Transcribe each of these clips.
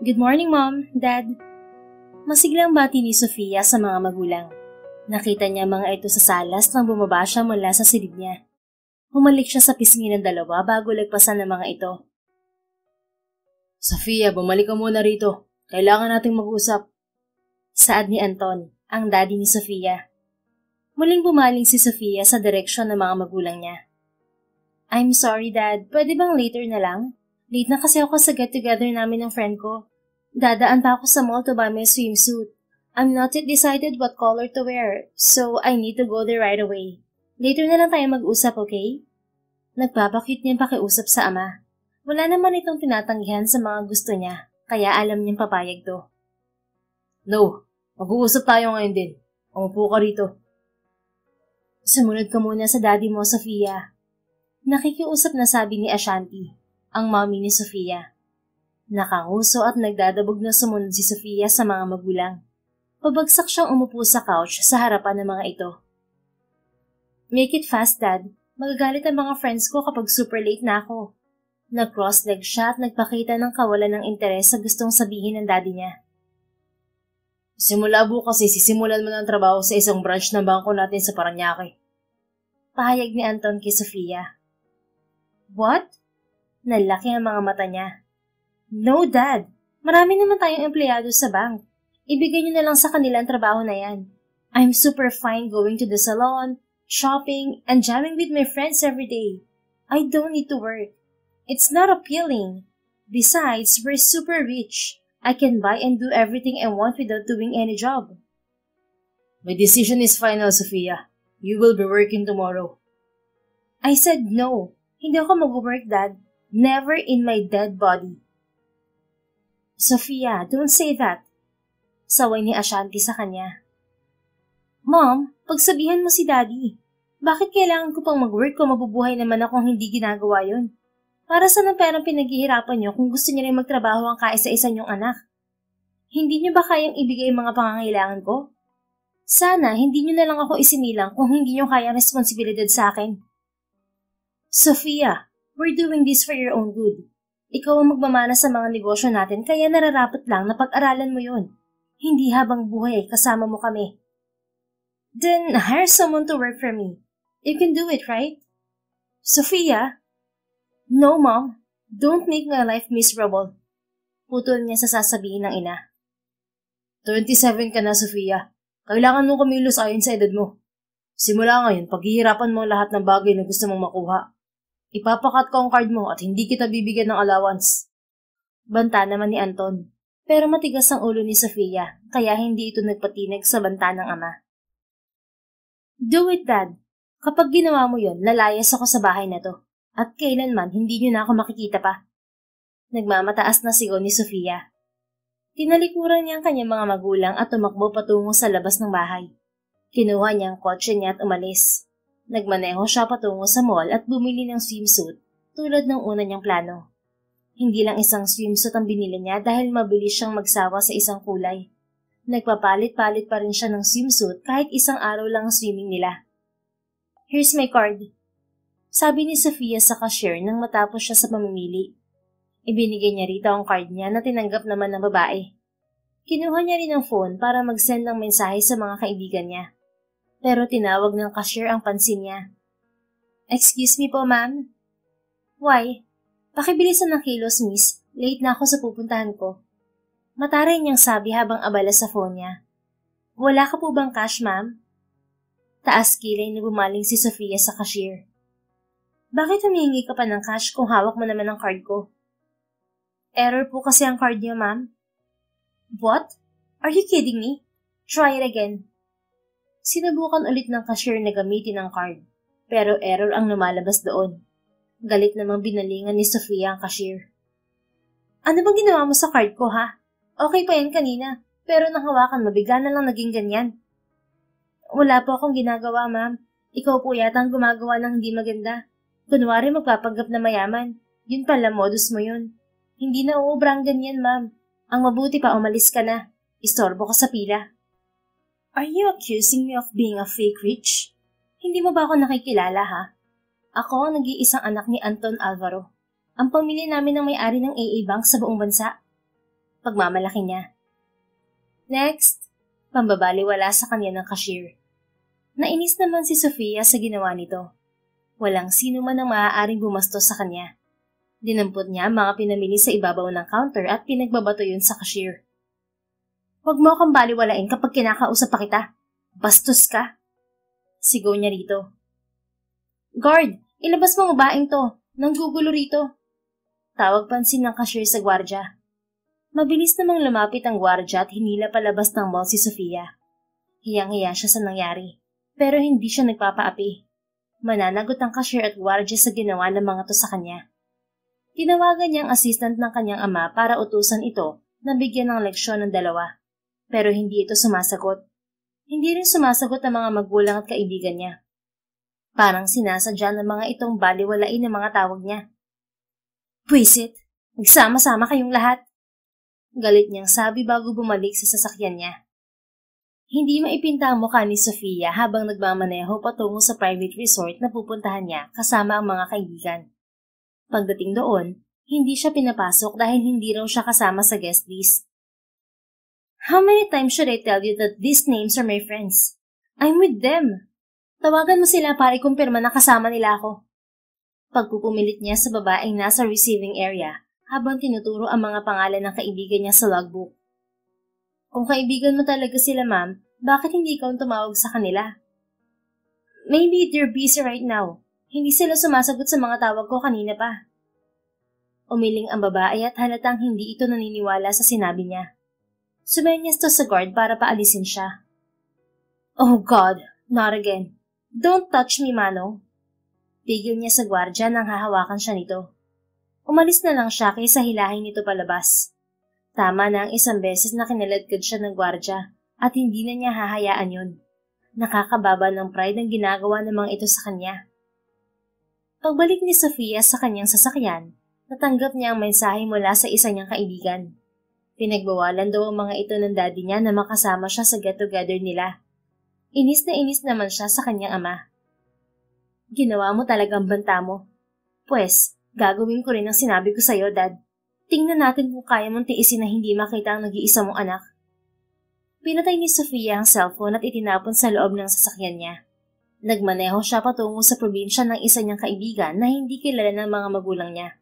Good morning, Mom, Dad. Masiglang bati ni Sofia sa mga magulang. Nakita niya mga ito sa salas nang bumaba siya mula sa silid niya. Humalik siya sa pisngi ng dalawa bago lagpasan ng mga ito. Sofia, bumalik ka muna rito. Kailangan nating mag-usap. Saad ni Anton, ang daddy ni Sofia. Muling bumaling si Sofia sa direksyon ng mga magulang niya. I'm sorry, Dad. Pwede bang later na lang? Late na kasi ako sa get-together namin ng friend ko. Dadaan pa ako sa mall to buy my swimsuit. I'm not yet decided what color to wear, so I need to go there right away. Later na lang tayo mag-usap, okay? Nagpapakit niyang pakiusap sa ama. Wala naman itong tinatanggihan sa mga gusto niya, kaya alam niyang papayag to. No, mag-uusap tayo ngayon din. Umupo ka rito. Sumunod ka muna sa daddy mo, Sofia. Nakikiusap na sabi ni Ashanti, ang mommy ni Sofia. Nakanguso at nagdadabog na sumunod si Sofia sa mga magulang. Pabagsak siyang umupo sa couch sa harapan ng mga ito. Make it fast, Dad. Magagalit ang mga friends ko kapag super late na ako. Nag-cross-leg siya at nagpakita ng kawalan ng interes sa gustong sabihin ng daddy niya. Simula bukas sisimulan mo ng trabaho sa isang branch ng bangko natin sa Parañaque. Pahayag ni Anton kay Sofia. What? Nalaki ang mga mata niya. No, Dad. Marami naman tayong empleyado sa bank. Ibigay niyo na lang sa kanila ang trabaho na yan. I'm super fine going to the salon, shopping, and jamming with my friends every day. I don't need to work. It's not appealing. Besides, we're super rich. I can buy and do everything I want without doing any job. My decision is final, Sofia. You will be working tomorrow. I said no. Hindi ako mag-work, Dad. Never in my dead body. Sofia, don't say that. Saway ni Ashanti sa kanya. Mom, pagsabihan mo si Daddy. Bakit kailangan ko pang mag-work kung mabubuhay naman akong hindi ginagawa yon? Para saan ang perang pinaghihirapan niyo kung gusto niyo rin magtrabaho ang kaisa-isa niyong anak? Hindi niyo ba kayang ibigay ang mga pangangailangan ko? Sana hindi niyo na lang ako isinilang kung hindi niyo kayang responsibilidad sa akin. Sofia, we're doing this for your own good. Ikaw ang magmamana sa mga negosyo natin kaya nararapat lang na pag-aralan mo yon. Hindi habang buhay ay kasama mo kami. Then hire someone to work for me. You can do it, right? Sofia? No, Mom. Don't make my life miserable. Putol niya sa sasabihin ng ina. 27 ka na, Sofia. Kailangan mo kumilos ayon sa edad mo. Simula ngayon, paghihirapan mo lahat ng bagay na gusto mong makuha. Ipapakat ko ang card mo at hindi kita bibigyan ng allowance. Banta naman ni Anton. Pero matigas ang ulo ni Sofia, kaya hindi ito nagpatinig sa banta ng ama. Do it, Dad. Kapag ginawa mo yon, lalayas ako sa bahay na to. At kailanman, hindi niyo na ako makikita pa. Nagmamataas na sigaw ni Sofia. Tinalikuran niya ang kanyang mga magulang at tumakbo patungo sa labas ng bahay. Kinuha niya ang kotse niya at umalis. Nagmaneho siya patungo sa mall at bumili ng swimsuit tulad ng una niyang plano. Hindi lang isang swimsuit ang binili niya dahil mabilis siyang magsawa sa isang kulay. Nagpapalit-palit pa rin siya ng swimsuit kahit isang araw lang ang swimming nila. Here's my card. Sabi ni Sofia sa cashier nang matapos siya sa pamimili. Ibinigay niya rito ang card niya na tinanggap naman ng babae. Kinuha niya rin ang phone para mag-send ng mensahe sa mga kaibigan niya. Pero tinawag ng cashier ang pansin niya. Excuse me po, ma'am. Why? Pakibilisan ng kilos, miss. Late na ako sa pupuntahan ko. Mataray niyang sabi habang abala sa phone niya. Wala ka po bang cash, ma'am? Taas kilay na bumaling si Sofia sa cashier. Bakit humihingi ka pa ng cash kung hawak mo naman ang card ko? Error po kasi ang card niyo, ma'am. What? Are you kidding me? Try it again. Sinubukan ulit ng cashier na gamitin ang card, pero error ang lumalabas doon. Galit namang binalingan ni Sofia ang cashier. Ano bang ginawa mo sa card ko, ha? Okay pa yan kanina, pero nang hawakan mo, bigla na lang naging ganyan. Wala po akong ginagawa, ma'am. Ikaw po yata ang gumagawa ng hindi maganda. Kunwari magpapanggap na mayaman. Yun pala, modus mo yun. Hindi na uubrang ganyan, ma'am. Ang mabuti pa, umalis ka na. Istorbo ka sa pila. Are you accusing me of being a fake rich? Hindi mo ba ako nakikilala, ha? Ako ang nag-iisang anak ni Anton Alvaro. Ang pamilya namin ang may-ari ng AA Bank sa buong bansa. pagmamalaki niya. Next, pambabaliwala sa kanya ng cashier. Nainis naman si Sofia sa ginawa nito. Walang sino man ang maaaring bumastos sa kanya. Dinampot niya ang mga pinamili sa ibabaw ng counter at pinagbabato yun sa cashier. Huwag mo akong baliwalain kapag kinakausap pa kita. Bastos ka! Sigaw niya rito. Guard, ilabas mo ang babaeng to. Nanggugulo rito. Tawag pansin ng cashier sa gwardya. Mabilis namang lumapit ang gwardya at hinila palabas ng mall si Sofia. Hiyang-hiya siya sa nangyari, pero hindi siya nagpapaapi. Mananagot ang cashier at gwardya sa ginawa ng mga to sa kanya. Tinawagan niya ang assistant ng kanyang ama para utusan ito na bigyan ng leksyon ng dalawa, pero hindi ito sumasagot. Hindi rin sumasagot ang mga magulang at kaibigan niya. Parang sinasadya ng mga itong baliwalain ng mga tawag niya. Pwisit, nagsama-sama kayong lahat. Galit niyang sabi bago bumalik sa sasakyan niya. Hindi maipinta ang mukha ni Sofia habang nagmamaneho patungo sa private resort na pupuntahan niya kasama ang mga kaibigan. Pagdating doon, hindi siya pinapasok dahil hindi raw siya kasama sa guest list. How many times should I tell you that these names are my friends? I'm with them. Tawagan mo sila para ikumpirma na kasama nila ako. Pagpupumilit niya sa babaeng nasa receiving area habang tinuturo ang mga pangalan ng kaibigan niya sa logbook. Kung kaibigan mo talaga sila, ma'am, bakit hindi ikaw tumawag sa kanila? Maybe they're busy right now. Hindi sila sumasagot sa mga tawag ko kanina pa. Umiling ang babae at halatang hindi ito naniniwala sa sinabi niya. Sumenyas to sa guard para paalisin siya. Oh God, not again. Don't touch me, Mano. Pigil niya sa gwardya nang hahawakan siya nito. Umalis na lang siya kaysa hilahin nito palabas. Tama na ang isang beses na kinaladkad siya ng gwardya at hindi na niya hahayaan yun. Nakakababa ng pride ang ginagawa ng mga ito sa kanya. Pagbalik ni Sofia sa kanyang sasakyan, natanggap niya ang mensahe mula sa isa niyang kaibigan. Pinagbawalan daw ang mga ito ng daddy niya na makasama siya sa get-together nila. Inis na inis naman siya sa kanyang ama. Ginawa mo talagang banta mo. Pwes, gagawin ko rin ang sinabi ko sa'yo, Dad. Tingnan natin kung kaya mong tiisin na hindi makita ang nag-iisa mong anak. Pinatay ni Sofia ang cellphone at itinapon sa loob ng sasakyan niya. Nagmaneho siya patungo sa probinsya ng isa niyang kaibigan na hindi kilala ng mga magulang niya.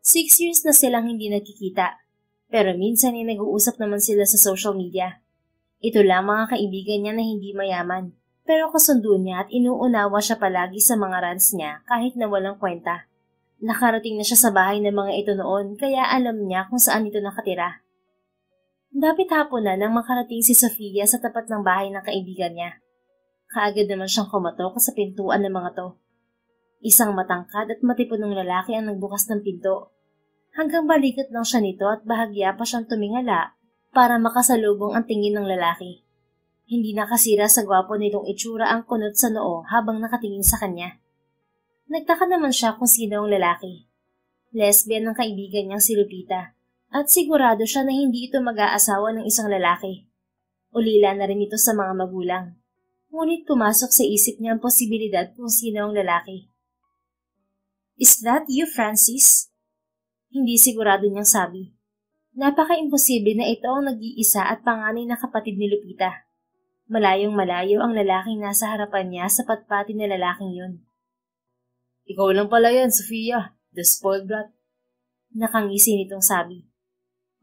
6 years na silang hindi nagkikita, pero minsan ay nag-uusap naman sila sa social media. Ito lang mga kaibigan niya na hindi mayaman, pero kasundo niya at inuunawa siya palagi sa mga rants niya kahit na walang kwenta. Nakarating na siya sa bahay ng mga ito noon kaya alam niya kung saan ito nakatira. Dapit hapon na nang makarating si Sofia sa tapat ng bahay ng kaibigan niya. Kaagad naman siyang kumatok sa pintuan ng mga to. Isang matangkad at matipunong lalaki ang nagbukas ng pinto. Hanggang balikat lang siya nito at bahagya pa siyang tumingala para makasalubong ang tingin ng lalaki. Hindi nakasira sa gwapo nitong itsura ang kunot sa noo habang nakatingin sa kanya. Nagtaka naman siya kung sino ang lalaki. Lesbian ang kaibigan niyang si Lupita at sigurado siya na hindi ito mag-aasawa ng isang lalaki. Ulila na rin ito sa mga magulang. Ngunit pumasok sa isip niya ang posibilidad kung sino ang lalaki. Is that you, Francis? Hindi sigurado niyang sabi. Napaka-imposible na ito ang nag-iisa at panganay na kapatid ni Lupita. Malayong malayo ang lalaking nasa harapan niya sa patpati na lalaking yun. Ikaw lang pala yan, Sofia, the spoiled brat. Nakangisi nitong sabi.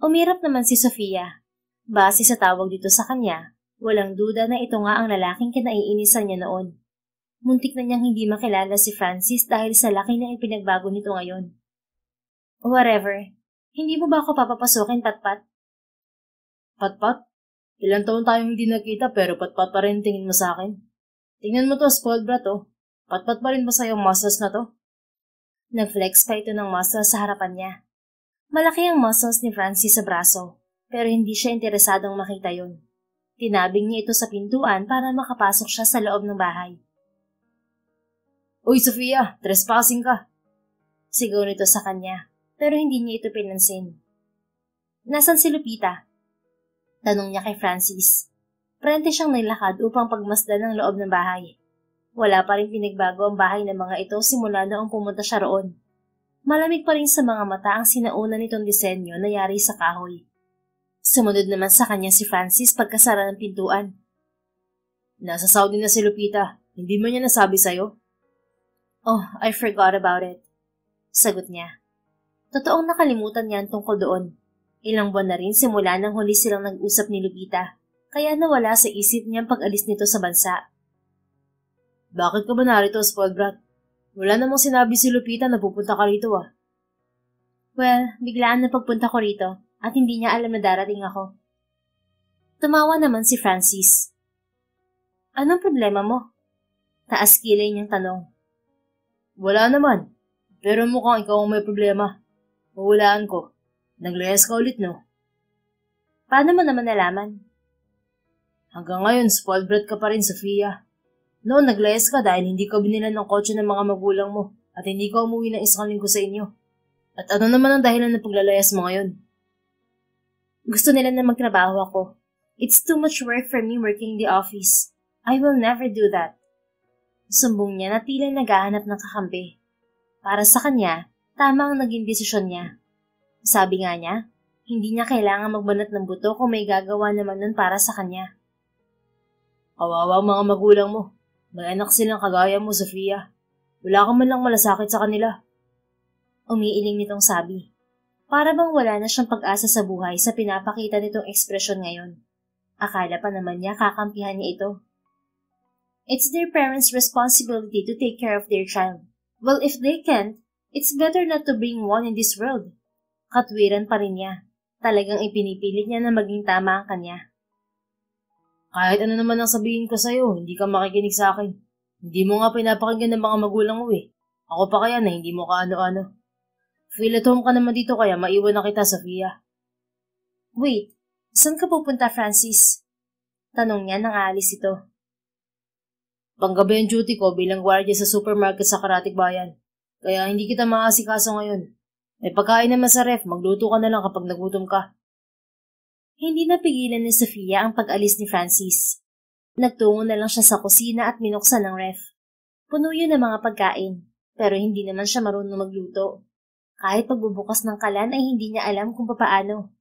Umirap naman si Sofia. Base sa tawag dito sa kanya, walang duda na ito nga ang lalaking kinaiinisan niya noon. Muntik na niyang hindi makilala si Francis dahil sa laki na ipinagbago nito ngayon. Whatever, hindi mo ba ako papapasukin, Patpat? Patpat? Ilang taon tayong hindi nakita pero patpat pa rin tingin mo sa akin. Tingnan mo to, spoiled brat oh. Patpat pa rin ba sa'yo ang muscles na to? Nag-flex pa ito ng muscles sa harapan niya. Malaki ang muscles ni Francis sa braso, pero hindi siya interesadong makita yon. Tinabing niya ito sa pintuan para makapasok siya sa loob ng bahay. Uy, Sofia, trespassing ka! Sigaw nito sa kanya, pero hindi niya ito pinansin. Nasaan si Lupita? Tanong niya kay Francis. Prente siyang nilakad upang pagmasdan ng loob ng bahay. Wala pa rin pinagbago ang bahay ng mga ito simula noong pumunta siya roon. Malamig pa rin sa mga mata ang sinauna nitong disenyo na yari sa kahoy. Sumunod naman sa kanya si Francis pagkasara ng pintuan. Nasa Saudi na si Lupita. Hindi mo niya nasabi sa'yo? Oh, I forgot about it. Sagot niya. Totoong nakalimutan niya ang tungkol doon. Ilang buwan na rin simula nang huli silang nag-usap ni Lupita, kaya nawala sa isip niya ang pag-alis nito sa bansa. Bakit ka ba narito, spoiled brat? Wala namang sinabi si Lupita na pupunta ka rito ah. Well, biglaan na pagpunta ko rito at hindi niya alam na darating ako. Tumawa naman si Francis. Anong problema mo? Taas kilay niyang tanong. Wala naman, pero mukhang ikaw ang may problema. Mahulaan ko. Naglayas ka ulit, no? Paano mo naman nalaman? Hanggang ngayon, spoiled brat ka pa rin, Sofia. Noon, naglayas ka dahil hindi ka binilan ng kotse ng mga magulang mo at hindi ka umuwi ng isang linggo sa inyo. At ano naman ang dahilan ng paglalayas mo ngayon? Gusto nila na magtrabaho ako. It's too much work for me working in the office. I will never do that. Sumbong niya na tila naghahanap ng kakampi. Para sa kanya, tama ang naging desisyon niya. Sabi nga niya, hindi niya kailangan magbanat ng buto kung may gagawa naman nun para sa kanya. Kawawa ang mga magulang mo. May anak silang kagaya mo, Sofia. Wala ka man lang malasakit sa kanila. Umiiling nitong sabi. Para bang wala na siyang pag-asa sa buhay sa pinapakita nitong ekspresyon ngayon. Akala pa naman niya kakampihan niya ito. It's their parents' responsibility to take care of their child. Well, if they can't, it's better not to bring one in this world. Katwiran pa rin niya. Talagang ipinipilit niya na maging tama ang kanya. Kahit ano naman ang sabihin ko sa'yo, hindi ka makikinig sa akin. Hindi mo nga pinapakinggan ng mga magulang mo eh. Ako pa kaya na hindi mo kaano-ano. Feel at home ka naman dito kaya maiwan na kita, Sofia. Wait, saan ka pupunta, Francis? Tanong niya nang aalis ito. Panggabi ang duty ko bilang gwardiya sa supermarket sa Karatig Bayan. Kaya hindi kita maasikaso ngayon. May pagkain naman sa ref, magluto ka na lang kapag nagutom ka. Hindi napigilan ni Sofia ang pag-alis ni Francis. Nagtungo na lang siya sa kusina at minuksan ng ref. Puno yun ng mga pagkain, pero hindi naman siya marunong magluto. Kahit pagbubukas ng kalan ay hindi niya alam kung papaano.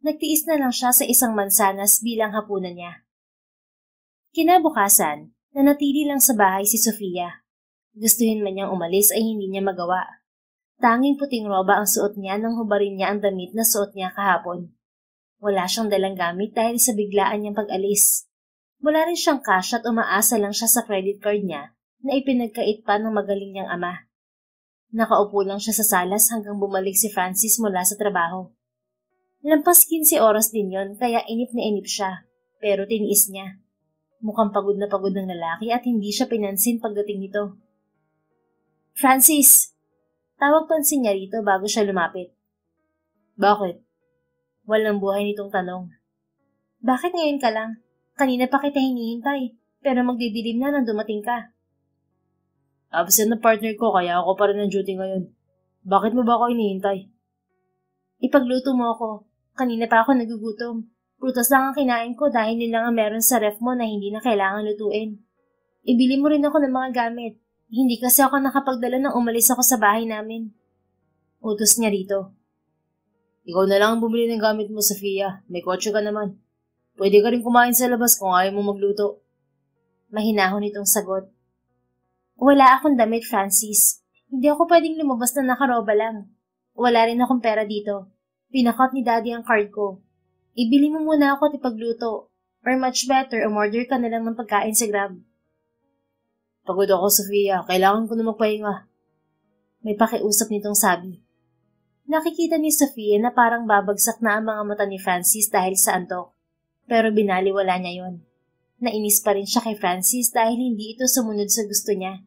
Nagtiis na lang siya sa isang mansanas bilang hapunan niya. Kinabukasan, nanatili lang sa bahay si Sofia. Gustuhin man niyang umalis ay hindi niya magawa. Tanging puting roba ang suot niya nang hubarin niya ang damit na suot niya kahapon. Wala siyang dalang gamit dahil sa biglaan niyang pag-alis. Wala rin siyang cash at umaasa lang siya sa credit card niya na ipinagkait pa ng magaling niyang ama. Nakaupo lang siya sa salas hanggang bumalik si Francis mula sa trabaho. Lampas 15 oras din yon kaya inip na inip siya, pero tiniis niya. Mukhang pagod na pagod ng lalaki at hindi siya pinansin pagdating nito. Francis! Tawag pansin niya rito bago siya lumapit. Bakit? Walang buhay nitong tanong. Bakit ngayon ka lang? Kanina pa kita hinihintay, pero magdidilim na nang dumating ka. Absent na partner ko kaya ako pa rin ng duty ngayon. Bakit mo ba ako hinihintay? Ipagluto mo ako. Kanina pa ako nagugutom. Prutas lang ang kinain ko dahil yun lang ang meron sa ref mo na hindi na kailangan lutuin. Ibili mo rin ako ng mga gamit. Hindi kasi ako nakapagdala nang umalis ako sa bahay namin. Utos niya rito. Ikaw na lang ang bumili ng gamit mo, Sofia. May kotse ka naman. Pwede ka rin kumain sa labas kung ayaw mo magluto. Mahinahon itong sagot. Wala akong damit, Francis. Hindi ako pwedeng lumabas na nakaroba lang. Wala rin akong pera dito. Pinakot ni Daddy ang card ko. Ibili mo muna ako at ipagluto. Or much better, umorder ka na lang ng pagkain sa Grab. Pagod ako, Sofia. Kailangan ko na magpahinga. May pakiusap nitong sabi. Nakikita ni Sofia na parang babagsak na ang mga mata ni Francis dahil sa antok. Pero binaliwala niya yon. Nainis pa rin siya kay Francis dahil hindi ito sumunod sa gusto niya.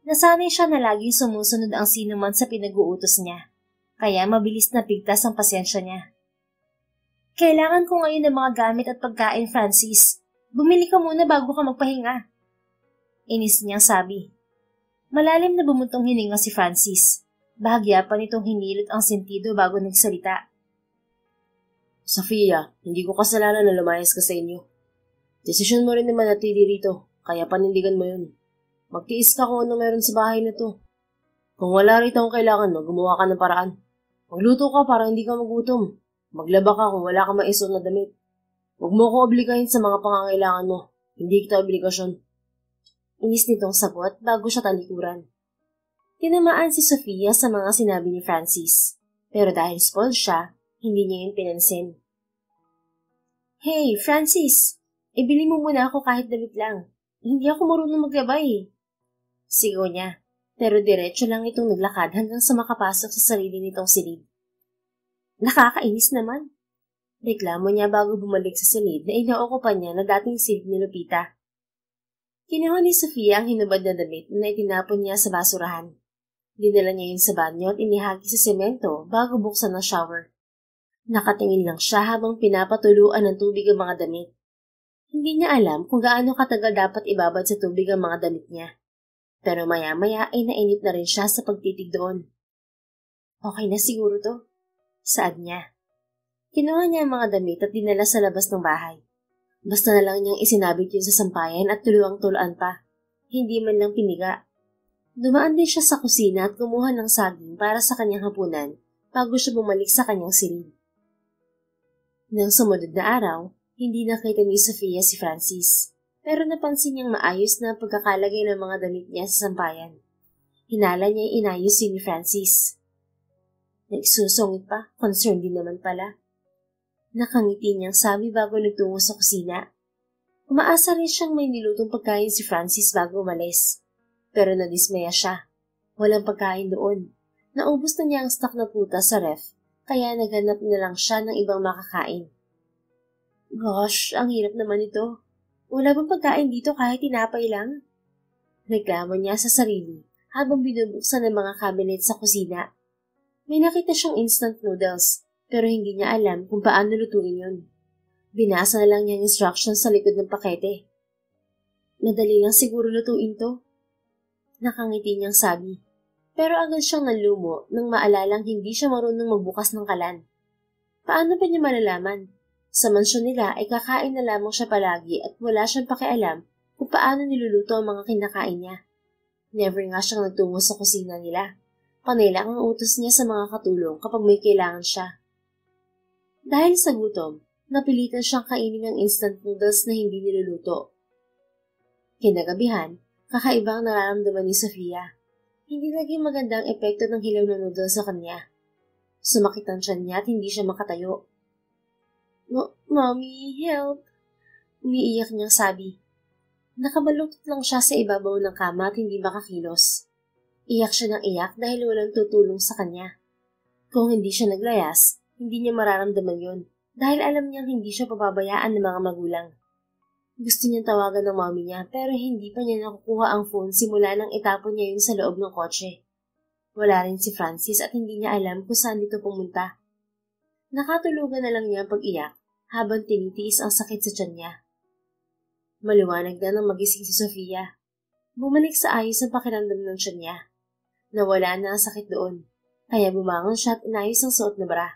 Nasanay siya na laging sumusunod ang sino man sa pinag-uutos niya. Kaya mabilis na pigtas ang pasensya niya. Kailangan ko ngayon ng mga gamit at pagkain, Francis. Bumili ka muna bago ka magpahinga. Inis niyang sabi. Malalim na bumuntong hininga si Francis. Bahagya pa nitong hinilot ang sentido bago nagsalita. Sofia, hindi ko kasalanan na lumayas ka sa inyo. Desisyon mo rin naman natili rito, kaya panindigan mo yun. Magtiis ka kung ano meron sa bahay na to. Kung wala rito ang kailangan mo, gumawa ka ng paraan. Magluto ka para hindi ka magutom. Maglaba ka kung wala ka maisuot na damit. Huwag mo akong obligahin sa mga pangangailangan mo. Hindi kita obligasyon. Inis nitong sagot bago siya talikuran. Tinamaan si Sofia sa mga sinabi ni Francis. Pero dahil spoiled siya, hindi niya yun pinansin. Hey, Francis! Ibili mo muna ako kahit damit lang. Hindi ako marunong maglaba eh. Sigaw niya, pero diretso lang itong naglakad hanggang sa makapasok sa sarili nitong silid. Nakakainis naman. Reklamo niya bago bumalik sa silid na inookupan niya na dating silid ni Lupita. Kinuha ni Sofia ang hinubad na damit na itinapon niya sa basurahan. Dinala niya yun sa banyo at inihagi sa semento bago buksan ang shower. Nakatingin lang siya habang pinapatuluan ng tubig ang mga damit. Hindi niya alam kung gaano katagal dapat ibabad sa tubig ang mga damit niya. Pero maya-maya ay nainip na rin siya sa pagtitig doon. Okay na siguro to. Saad niya. Kinuha niya ang mga damit at dinala sa labas ng bahay. Basta na lang niyang isinabit yun sa sampayan at tuluang-tulaan pa. Hindi man lang piniga. Dumaan din siya sa kusina at kumuha ng saging para sa kanyang hapunan bago siya bumalik sa kanyang silid. Nang sumunod na araw, hindi nakita ni Sofia si Francis, pero napansin niyang maayos na pagkakalagay ng mga damit niya sa sampayan. Hinala niya inayos si Francis. Nagsusungit pa, concerned din naman pala. Nakangiti niyang sabi bago nagtungo sa kusina. Umaasa rin siyang may nilutong pagkain si Francis bago umalis. Pero nadismaya siya. Walang pagkain doon. Naubos na niya ang stock na prutas sa ref, kaya naghanap na lang siya ng ibang makakain. Gosh, ang hirap naman ito. Wala bang pagkain dito kahit tinapay lang? Reklamo niya sa sarili habang binubuksan ng mga cabinet sa kusina. May nakita siyang instant noodles, pero hindi niya alam kung paano lutuin yun. Binasa na lang niya ang instructions sa likod ng pakete. Madali lang siguro lutuin to. Nakangiti niyang sabi. Pero agad siyang nalumo nang maalalang hindi siya marunong magbukas ng kalan. Paano pa niya malalaman? Sa mansyon nila ay kakain na lamang siya palagi at wala siyang pakialam kung paano niluluto ang mga kinakain niya. Never nga siyang nagtungo sa kusina nila. Panay lang ang utos niya sa mga katulong kapag may kailangan siya. Dahil sa gutom, napilitan siyang kainin ng instant noodles na hindi niluluto. Kinagabihan, kakaibang nararamdaman ni Sofia. Hindi naging magandang epekto ng hilaw na noodles sa kanya. Sumakit ang tiyan niya at hindi siya makatayo. Mommy, help! Umiiyak niyang sabi. Nakabaluktot lang siya sa ibabaw ng kama at hindi makakilos. Iyak siya ng iyak dahil walang tutulong sa kanya. Kung hindi siya naglayas, hindi niya mararamdaman yon dahil alam niyang hindi siya pababayaan ng mga magulang. Gusto niyang tawagan ng mommy niya pero hindi pa niya nakukuha ang phone simula nang itapon niya yun sa loob ng kotse. Wala rin si Francis at hindi niya alam kung saan dito pumunta. Nakatulugan na lang niya ang pag-iyak habang tinitiis ang sakit sa tiyan niya. Maliwanag na nang magising si Sofia. Bumalik sa ayos ang pakiramdam ng tiyan niya. Nawala na ang sakit doon, kaya bumangon siya at inayos ang suot na bra.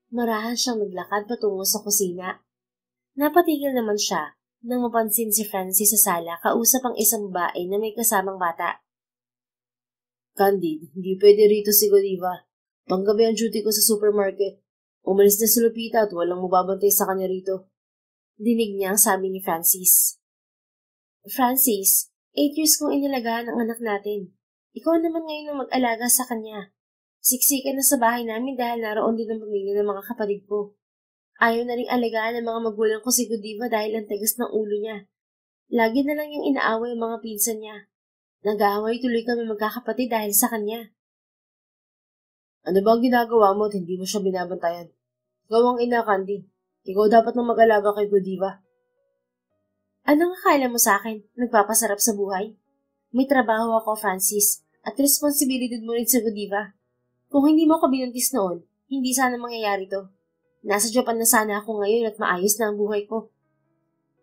Marahan siyang naglakad patungo sa kusina. Napatigil naman siya nang mapansin si Francis sa sala kausap ang isang babae na may kasamang bata. Candid, hindi pwede rito si Godiva. Panggabi ang duty ko sa supermarket. Umalis na si Lupita at walang mababantay sa kanya rito. Dinig niya ang sabi ni Francis. Francis, 8 years kong inalagaan ang anak natin. Ikaw naman ngayon ang mag-alaga sa kanya. Siksikan na sa bahay namin dahil naroon din ang pamilya ng mga kapatid ko. Ayaw na ring alagaan ng mga magulang ko si Godiva dahil ang tagas ng ulo niya. Lagi na lang yung inaaway ang mga pinsan niya. Nag-aaway tuloy kami magkakapatid dahil sa kanya. Ano ba ang ginagawa mo at hindi mo siya binabantayan? Ikaw ang ina, Candy. Ikaw dapat nang mag-alaga kay Godiva. Anong akala mo sa akin? Nagpapasarap sa buhay? May trabaho ako, Francis, at responsibilidad mo rin sa Godiva. Kung hindi mo ako binuntis noon, hindi sana mangyayari to. Nasa Japan na sana ako ngayon at maayos na ang buhay ko.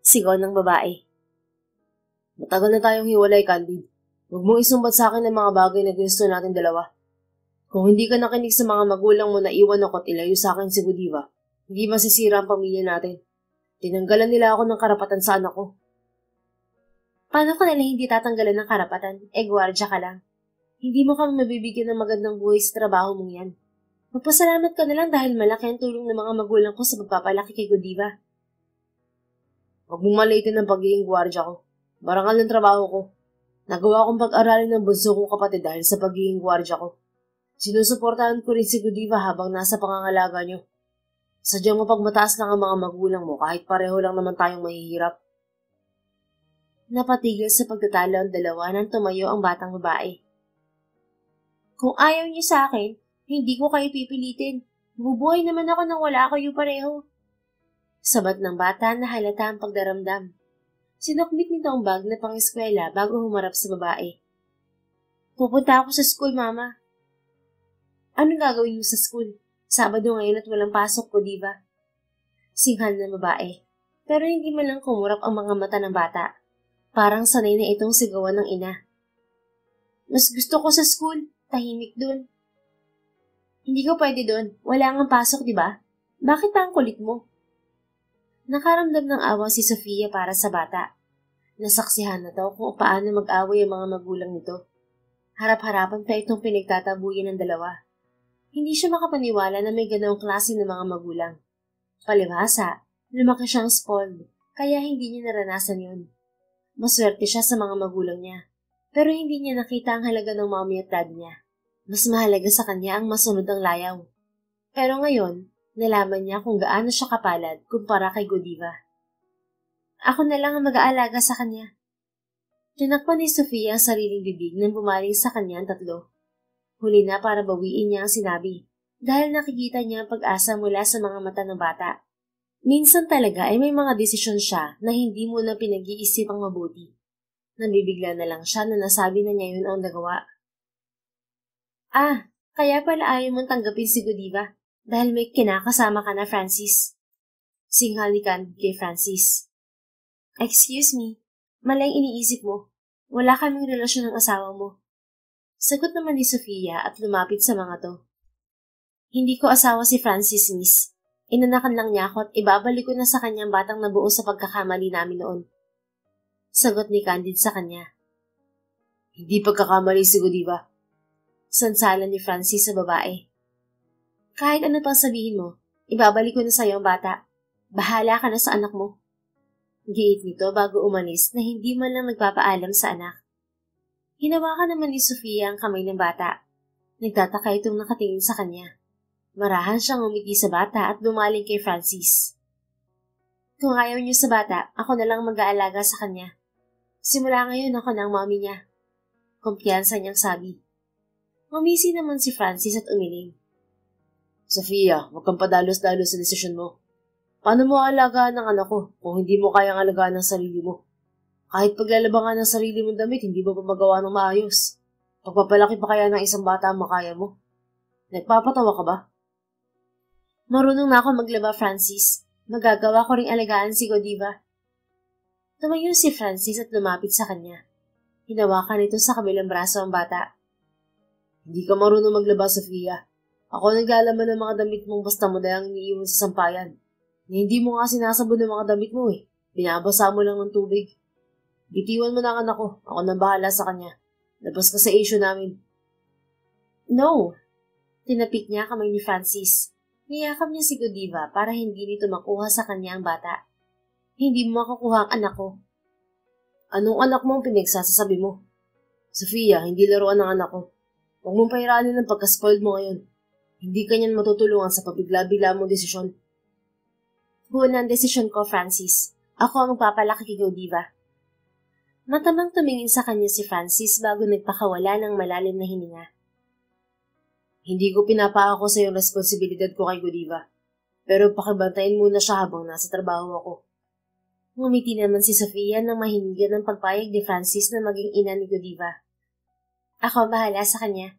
Sigaw ng babae. Matagal na tayong hiwalay, Candy. Huwag mong isumbat sa akin ang mga bagay na gusto natin dalawa. Kung hindi ka nakinig sa mga magulang mo na iwan ako at ilayo sa akin si Godiva, hindi masisira ang pamilya natin. Tinanggalan nila ako ng karapatan sa anak ko. Paano ka nila hindi tatanggalan ng karapatan? Gwardiya ka lang. Hindi mo kami mabibigyan ng magandang buhay sa trabaho mong yan. Magpasalamat ka na lang dahil malaki ang tulong ng mga magulang ko sa pagpapalaki kay Godiva. Huwag mong maliitin ang pagiging gwardya ko. Marangal ng trabaho ko. Nagawa kong pag-aralin ng bunso kong kapatid dahil sa pagiging gwardya ko. Sinusuportahan ko rin si Godiva habang nasa pangangalaga niyo. Sadyang mapagmataas lang ang mga magulang mo kahit pareho lang naman tayong mahihirap. Napatigil sa pagtatalo ang dalawa nang tumayo ang batang babae. Kung ayaw niyo sa akin, hindi ko kayo pipilitin. Bubuhay naman ako nang wala kayo pareho. Sabat ng bata na halata ang pagdaramdam. Sinukbit nito ang bag na pang-eskwela bago humarap sa babae. Pupunta ako sa school, Mama. Anong gagawin mo sa school? Sabado ngayon at walang pasok, Godiva. Singhal ng babae. Pero hindi man lang kumurap ang mga mata ng bata. Parang sanay na itong sigawan ng ina. Mas gusto ko sa school. Tahimik dun. Hindi ko pwede dun. Wala ngang pasok, di ba? Bakit pa ang kulit mo? Nakaramdam ng awa si Sofia para sa bata. Nasaksihan na daw kung paano mag-away ang mga magulang nito. Harap-harapan pa itong pinagtatabuyan ng dalawa. Hindi siya makapaniwala na may ganoong klase ng mga magulang. Palibhasa, lumaki siyang spoiled, kaya hindi niya naranasan yun. Maswerte siya sa mga magulang niya, pero hindi niya nakita ang halaga ng mommy at dad niya. Mas mahalaga sa kanya ang masunod ang layaw. Pero ngayon, nalaman niya kung gaano siya kapalad kumpara kay Godiva. Ako na lang ang mag-aalaga sa kanya. Tinakpan ni Sofia ang sariling bibig nang bumaling sa kanya ang tatlo. Huli na para bawiin niya ang sinabi, dahil nakikita niya ang pag-asa mula sa mga mata ng bata. Minsan talaga ay may mga desisyon siya na hindi mo na pinag-iisipang mabuti. Nabibigla na lang siya na nasabi na niya yun ang nagawa. Kaya pala ayaw mong tanggapin si Godiva dahil may kinakasama ka na, Francis. Singhal ni Can kay Francis. Excuse me, maling iniisip mo. Wala kaming relasyon ng asawa mo. Sagot naman ni Sofia at lumapit sa mga to. Hindi ko asawa si Francis, miss. Inanakan lang niya ako at ibabalik ko na sa kanyang batang nabuo sa pagkakamali namin noon. Sagot ni Candid sa kanya. Hindi pagkakamali si Godiva. Sansalan ni Francis sa babae. Kahit ano pang sabihin mo, ibabalik ko na sa iyo ang bata. Bahala ka na sa anak mo. Giit nito bago umalis na hindi man lang nagpapaalam sa anak. Hinawakan naman ni Sofia ang kamay ng bata. Nagtataka itong nakatingin sa kanya. Marahan siyang umiti sa bata at bumaling kay Francis. Kung ayaw niyo sa bata, ako na lang mag-aalaga sa kanya. Simula ngayon ako na ang mommy niya. Kumpiyansa niyang sabi. Umisi naman si Francis at umiling. Sofia, huwag kang padalos-dalos sa desisyon mo. Paano mo aalagaan ang anak ko kung hindi mo kayang alagaan ang sarili mo? Kahit paglalabangan ng sarili mong damit, hindi mo pa magawa ng maayos. Pagpapalaki pa kaya ng isang bata ang makaya mo? Nagpapatawa ka ba? Marunong na ako maglaba, Francis. Magagawa ko ring alagaan si Godiva. Tumayo si Francis at lumapit sa kanya. Hinawakan ito sa kabilang braso ang bata. Hindi ka marunong maglaba, Sofia. Ako naglalaman ng mga damit mong basta mo dahil iniiwan sa sampayan. Hindi mo nga sinasabon ng mga damit mo eh. Binabasa mo lang ng tubig. Bitiwan mo na ang anak ko. Ako nang bahala sa kanya. Labas ka sa issue namin. No! Tinapik niya kamay ni Francis. Niyakap niya si Godiva para hindi nito makuha sa kanya ang bata. Hindi mo makukuha ang anak ko. Anong anak mo ang pinagsasasabi mo? Sofia, hindi laruan ng anak ko. Huwag mong pahiranin ang pagka-spoiled mo ngayon. Hindi ka niyan matutulungan sa pabigla-bigla mong desisyon. Buo na ang desisyon ko, Francis. Ako ang magpapalaki kay Godiva. Matamang tumingin sa kanya si Francis bago nagpakawala ng malalim na hininga. Hindi ko pinapako sa yung responsibilidad ko kay Godiva. Pero pakibantayin muna siya habang nasa trabaho ako. Ngumiti naman si Sofia nang mahinigan ng pagpayag ni Francis na maging ina ni Godiva. Ako bahala sa kanya.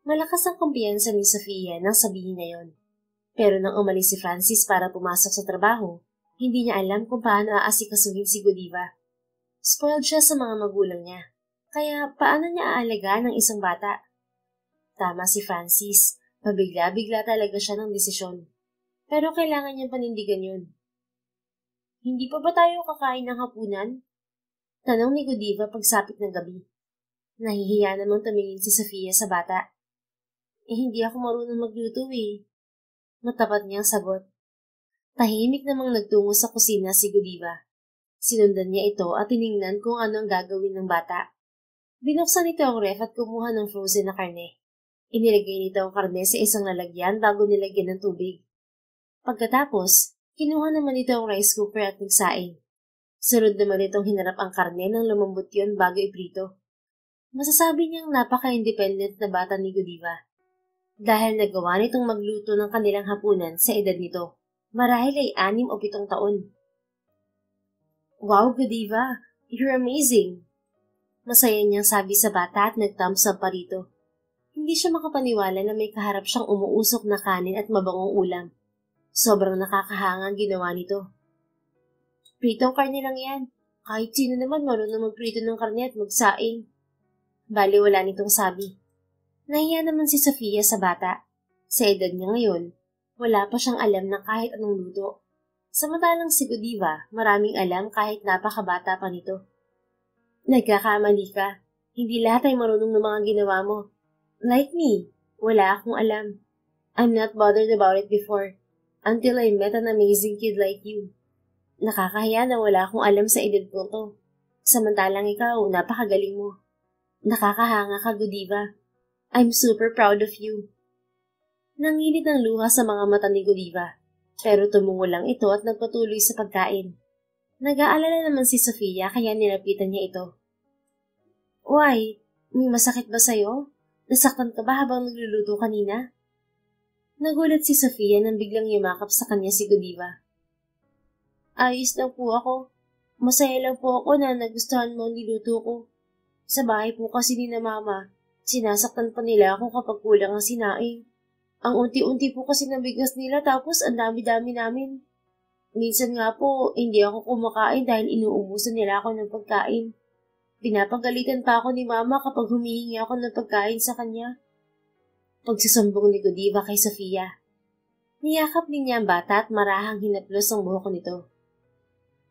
Malakas ang kumpiyansa ni Sofia nang sabihin na yon. Pero nang umalis si Francis para pumasok sa trabaho, hindi niya alam kung paano aasikasuhin si Godiva. Spoiled siya sa mga magulang niya, kaya paano niya aalagaan ng isang bata? Tama si Francis, pabigla-bigla talaga siya ng desisyon. Pero kailangan niyang panindigan yun. Hindi pa ba tayo kakain ng hapunan? Tanong ni Godiva pagsapit ng gabi. Nahihiya namang tumingin si Sofia sa bata. Hindi ako marunong magluto eh. Matapat niyang sagot. Tahimik namang nagtungo sa kusina si Godiva. Sinundan niya ito at tiningnan kung ano ang gagawin ng bata. Binuksan nito ang ref at kumuha ng frozen na karne. Inilagay nito ang karne sa isang lalagyan bago nilagyan ng tubig. Pagkatapos, kinuha naman nito ang rice cooker at nagsaing. Sunod naman itong hinarap ang karne nang lumambot yun bago iprito. Masasabi niyang napaka-independent na bata ni Godiva. Dahil nagawa nitong magluto ng kanilang hapunan sa edad nito, marahil ay 6 o 7 taon. Wow, Godiva! You're amazing! Masaya niyang sabi sa bata at nag-thumbs up pa rito. Hindi siya makapaniwala na may kaharap siyang umuusok na kanin at mabangong ulam. Sobrang nakakahanga ang ginawa nito. Pritong karne lang yan. Kahit sino naman marunong magprito ng karne at magsaing. Baliwala nitong sabi. Nahiya naman si Sofia sa bata. Sa edad niya ngayon, wala pa siyang alam na kahit anong luto. Samantalang si Godiva, maraming alam kahit napakabata pa nito. Nagkakamali ka. Hindi lahat ay marunong ng mga ginawa mo. Like me, wala akong alam. I'm not bothered about it before, until I met an amazing kid like you. Nakakahiya na wala akong alam sa edad ko to. Samantalang ikaw, napakagaling mo. Nakakahanga ka, Godiva. I'm super proud of you. Nangilit ang luha sa mga mata ni Godiva, pero tumungo lang ito at nagpatuloy sa pagkain. Nag-aalala naman si Sofia kaya nilapitan niya ito. Why? May masakit ba sa'yo? Nasaktan ka ba habang nagluluto kanina? Nagulat si Sofia nang biglang yumakap sa kanya si Godiva. Ayos lang po ako. Masaya lang po ako na nagustuhan mo ang niluto ko. Sa bahay po kasi ni na Mama, sinasaktan pa nila ako kapag kulang ang sinaing. Ang unti-unti po kasi ng bigas nila tapos ang dami-dami namin. Minsan nga po, hindi ako kumakain dahil inuubusan nila ako ng pagkain. Pinapagalitan pa ako ni Mama kapag humihingi ako ng pagkain sa kanya. Pagsasumbong ni Godiva kay Sofia. Niyakap din niya ang bata at marahang hinaplos ang buhok nito.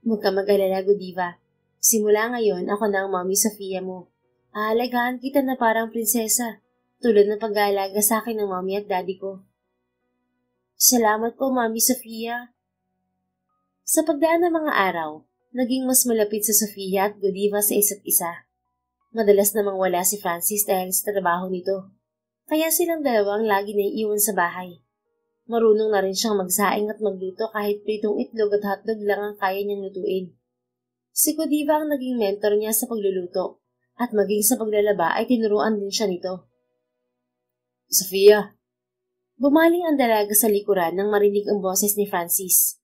Huwag ka mag-alala, Godiva. Simula ngayon, ako na ang Mami Sofia mo. Aalagaan kita na parang prinsesa, tulad ng pag-aalaga sa akin ng Mami at Daddy ko. Salamat po, Mami Sofia. Sa pagdaan ng mga araw, naging mas malapit sa Sofia at Godiva sa isa't isa. Madalas namang wala si Francis dahil sa trabaho nito, kaya silang dalawang lagi na iiwan sa bahay. Marunong na rin siyang magsaing at magluto kahit pritong itlog at hotdog lang ang kaya niyang lutuin. Si Godiva ang naging mentor niya sa pagluluto, at maging sa paglalaba ay tinuruan din siya nito. Sofia! Bumaling ang dalaga sa likuran nang marinig ang boses ni Francis.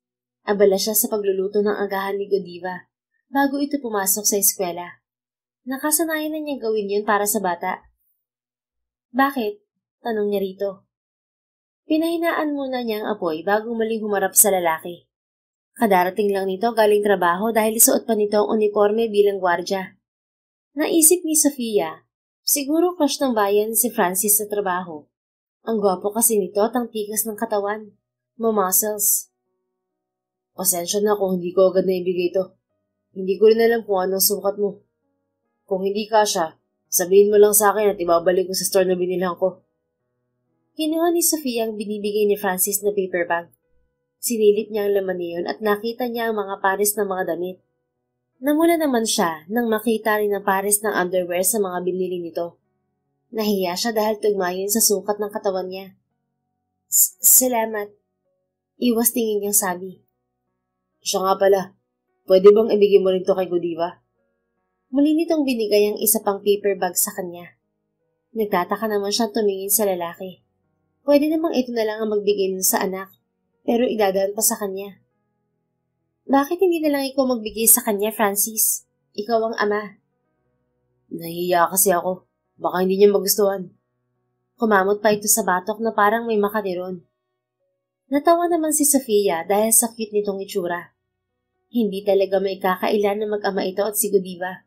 Abala siya sa pagluluto ng agahan ni Godiva bago ito pumasok sa eskwela. Nakasanayan na niyang gawin yun para sa bata. Bakit? Tanong niya rito. Pinahinaan muna niya ang apoy bago muling humarap sa lalaki. Kadarating lang nito galing trabaho dahil suot pa nito ang uniforme bilang gwardya. Naisip ni Sofia, siguro crush ng bayan si Francis sa trabaho. Ang gwapo kasi nito at ang tikas ng katawan. Muscles. Pasensya na kung hindi ko agad na ibigay ito. Hindi ko rin alam kung anong sukat mo. Kung hindi kasya, sabihin mo lang sa akin at ibabalik ko sa store na binilhan ko. Kinuha ni Sofia ang binibigay ni Francis na paper bag. Sinilip niya ang laman niyon at nakita niya ang mga pares ng mga damit. Namula naman siya nang makita rin ang pares ng underwear sa mga binili nito. Nahiya siya dahil tugmayon sa sukat ng katawan niya. Salamat. Iwas tingin niyang sabi. Siya nga pala, pwede bang ibigay mo rin to kay Godiva? Muli nitong binigay ang isa pang paper bag sa kanya. Nagtataka naman siyang tumingin sa lalaki. Pwede namang ito na lang ang magbigay nun sa anak, pero idadaan pa sa kanya. Bakit hindi na lang ikaw magbigay sa kanya, Francis? Ikaw ang ama. Nahihiya kasi ako. Baka hindi niya magustuhan. Kumamot pa ito sa batok na parang may makatiron. Natawa naman si Sofia dahil sa cute nitong itsura. Hindi talaga may kakailan na mag-ama ito at si Godiva.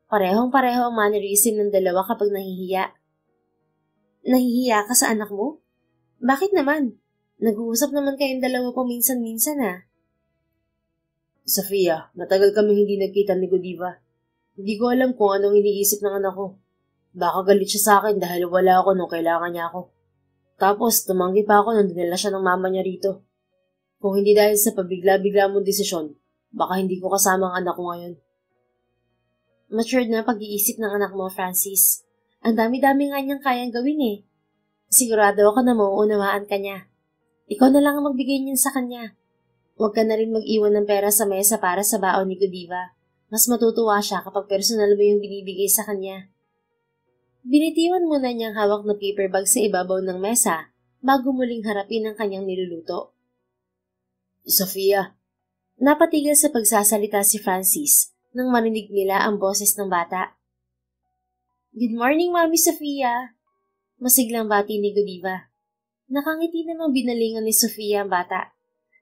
Parehong-pareho ang mannerism ng dalawa kapag nahihiya. Nahihiya ka sa anak mo? Bakit naman? Nag-uusap naman kayong dalawa paminsan-minsan Sofia, matagal kaming hindi nagkita ni Godiva. Hindi ko alam kung anong iniisip ng anak ko. Baka galit siya sa akin dahil wala ako nung kailangan niya ako. Tapos, tumanggi pa ako nung dinala siya ng mama niya rito. Kung hindi dahil sa pabigla-bigla mong desisyon, baka hindi ko kasama ang anak ko ngayon. Matured na pag-iisip ng anak mo, Francis. Ang dami-dami nga niyang kayang gawin eh. Sigurado ako na mauunawaan ka niya. Ikaw na lang ang magbigay niyan sa kanya. Huwag ka na rin mag-iwan ng pera sa mesa para sa baon ni Godiva. Mas matutuwa siya kapag personal mo yung binibigay sa kanya. Binitiwan muna niyang hawak na paper bag sa ibabaw ng mesa bago muling harapin ang kanyang niluluto. Sofia. Napatigil sa pagsasalita si Francis nang marinig nila ang boses ng bata. Good morning, Mami Sofia. Masiglang bati ni Godiva. Nakangiti namang binalingan ni Sofia ang bata.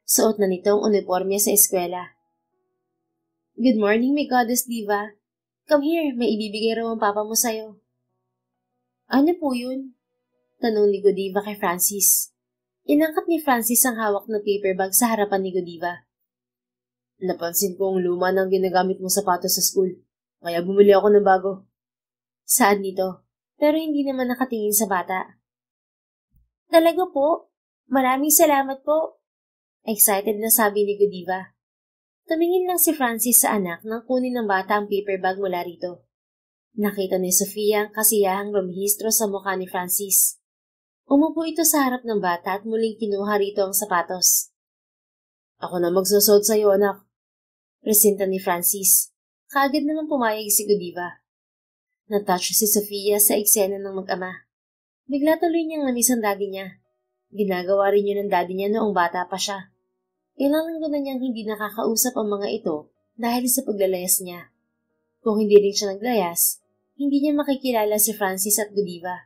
Suot na nito ang uniforme sa eskwela. Good morning, my goddess diva. Come here, may ibibigay raw ang papa mo sa'yo. Ano po yun? Tanong ni Godiva kay Francis. Inangkat ni Francis ang hawak na paper bag sa harapan ni Godiva. Napansin ko ang luma ng ginagamit mong sapatos sa school, kaya bumili ako ng bago. Saan nito? Pero hindi naman nakatingin sa bata. Talaga po? Maraming salamat po. Excited na sabi ni Godiva. Tumingin lang si Francis sa anak nang kunin ng bata ang paper bag mula rito. Nakita ni Sofia ang kasiyahang rumihistro sa mukha ni Francis. Umupo ito sa harap ng bata at muling kinuha rito ang sapatos. Ako na magsusot sa iyo, anak. Presenta ni Francis. Kaagad naman pumayag si Godiva. Natouch si Sofia sa eksena ng mag-ama. Bigla tuloy niyang namiss ang daddy niya. Ginagawa rin yun ng daddy niya noong bata pa siya. Ilang linggo na niyang hindi nakakausap ang mga ito dahil sa paglalayas niya. Kung hindi rin siya naglayas, hindi niya makikilala si Francis at Godiva.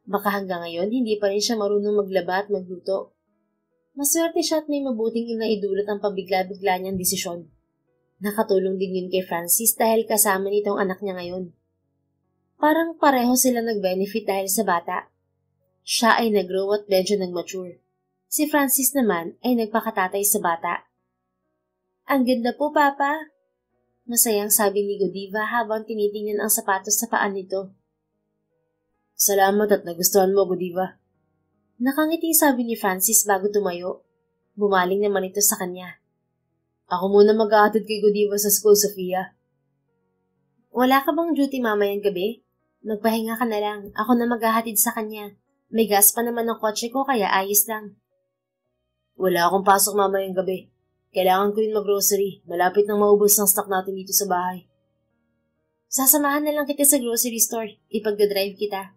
Baka hanggang ngayon hindi pa rin siya marunong maglaba at magluto. Maswerte siya at may mabuting inaidulot ang pabigla-bigla niyang desisyon. Nakatulong din yun kay Francis dahil kasama nitong anak niya ngayon. Parang pareho sila nag-benefit dahil sa bata. Siya ay nag-grow at medyo nag-mature. Si Francis naman ay nagpakatatay sa bata. Ang ganda po, Papa. Masayang sabi ni Godiva habang tinitingnan ang sapatos sa paan nito. Salamat at nagustuhan mo, Godiva. Nakangiti sabi ni Francis bago tumayo. Bumaling naman ito sa kanya. Ako muna mag-aatid kay Godiva sa school, Sofia. Wala ka bang duty mamayang gabi? Magpahinga ka na lang. Ako na maghahatid sa kanya. May gas pa naman ang kotse ko kaya ayos lang. Wala akong pasok mamayang gabi. Kailangan ko rin mag-grocery. Malapit nang maubos ang stock natin dito sa bahay. Sasamahan na lang kita sa grocery store. Ipagdadrive kita.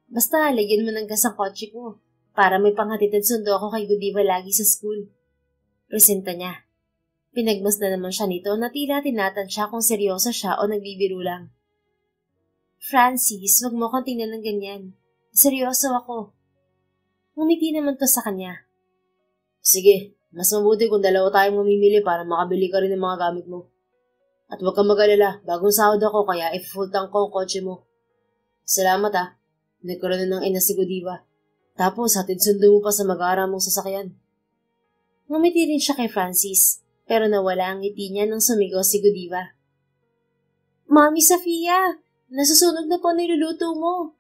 Basta lagyan mo ng gas ang kotse ko para may panghatid at sundo ako kay Godiva lagi sa school. Presenta niya. Pinagmasdan naman siya nito na tila tinatan siya kung seryoso siya o nagbibiro lang. Francis, wag mo akong tingnan ng ganyan. Seryoso ako. Ngumiti naman to sa kanya. Sige, mas mabuti kung dalawa tayong mamimili para makabili ka rin ng mga gamit mo. At huwag kang mag-alala, bagong sahod ako kaya i-full tank ko ang kotse mo. Salamat ah, nagkaroon na ng ina si Godiva. Tapos hatid sundo mo pa sa mag-aaral mong sasakyan. Ngumiti rin siya kay Francis, pero nawala ang ngiti niya nang sumigaw si Godiva. Mami Sofia, nasusunog na po niluluto mo.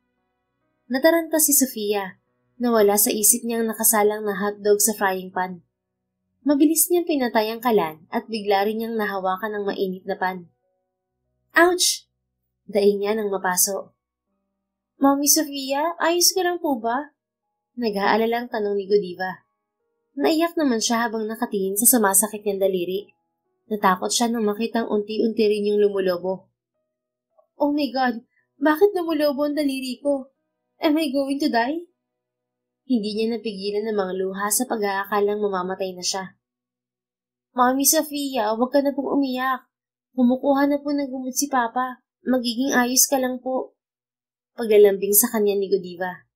Nataranta si Sofia. Nawala sa isip niyang nakasalang na hotdog sa frying pan. Mabilis niyang pinatay ang kalan at bigla rin niyang nahawakan ng mainit na pan. Ouch! Daing niya nang mapaso. Mami Sofia, ayos ka lang po ba? Nag-aalalang tanong ni Godiva. Naiyak naman siya habang nakatingin sa sumasakit niyang daliri. Natakot siya nang makitang unti-unti rin yung lumulobo. Oh my God! Bakit lumulobo ang daliri ko? Am I going to die? Hindi niya napigilan ng mga luha sa pag-aakalang mamamatay na siya. Mami Sofia, huwag ka na pong umiyak. Kumukuha na po ng gumot si Papa. Magiging ayos ka lang po. Paglalambing sa kanya ni Godiva.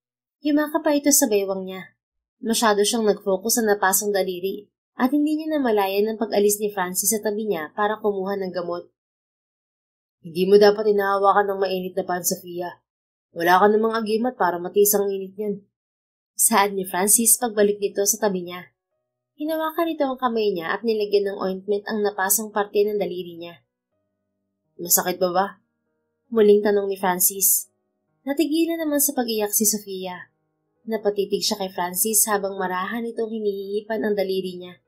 Yumaka pa ito sa baywang niya. Masyado siyang nag-focus sa napasong daliri at hindi niya namalayan ng pag-alis ni Francis sa tabi niya para kumuha ng gamot. Hindi mo dapat inahawakan ng mainit na pan, Sofia. Wala ka namang agimat para matiis ang init niyan. Saad ni Francis pagbalik nito sa tabi niya. Hinawakan nito ang kamay niya at nilagyan ng ointment ang napasong parte ng daliri niya. Masakit ba? Muling tanong ni Francis. Natigilan naman sa pag-iyak si Sofia. Napatitig siya kay Francis habang marahan itong hinihipan ang daliri niya.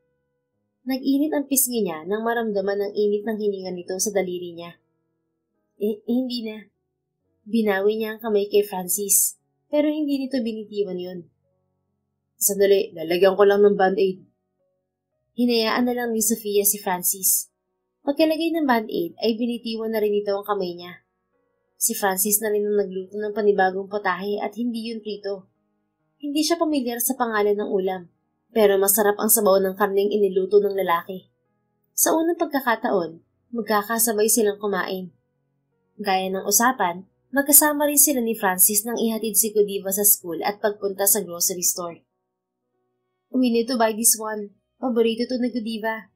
Nag-init ang pisngi niya nang maramdaman ang init ng hininga nito sa daliri niya. Hindi na. Binawi niya ang kamay kay Francis, pero hindi nito binitiwan yun. Sandali, lalagyan ko lang ng band-aid. Hinayaan na lang ni Sofia si Francis. Pagkalagay ng band-aid ay binitiwan na rin ito ang kamay niya. Si Francis na rin ang nagluto ng panibagong potahe at hindi yun prito. Hindi siya pamilyar sa pangalan ng ulam, pero masarap ang sabaw ng karneng iniluto ng lalaki. Sa unang pagkakataon, magkakasabay silang kumain. Gaya ng usapan, magkasama rin sila ni Francis nang ihatid si Godiva sa school at pagpunta sa grocery store. We need to buy this one. Paborito to ni Godiva.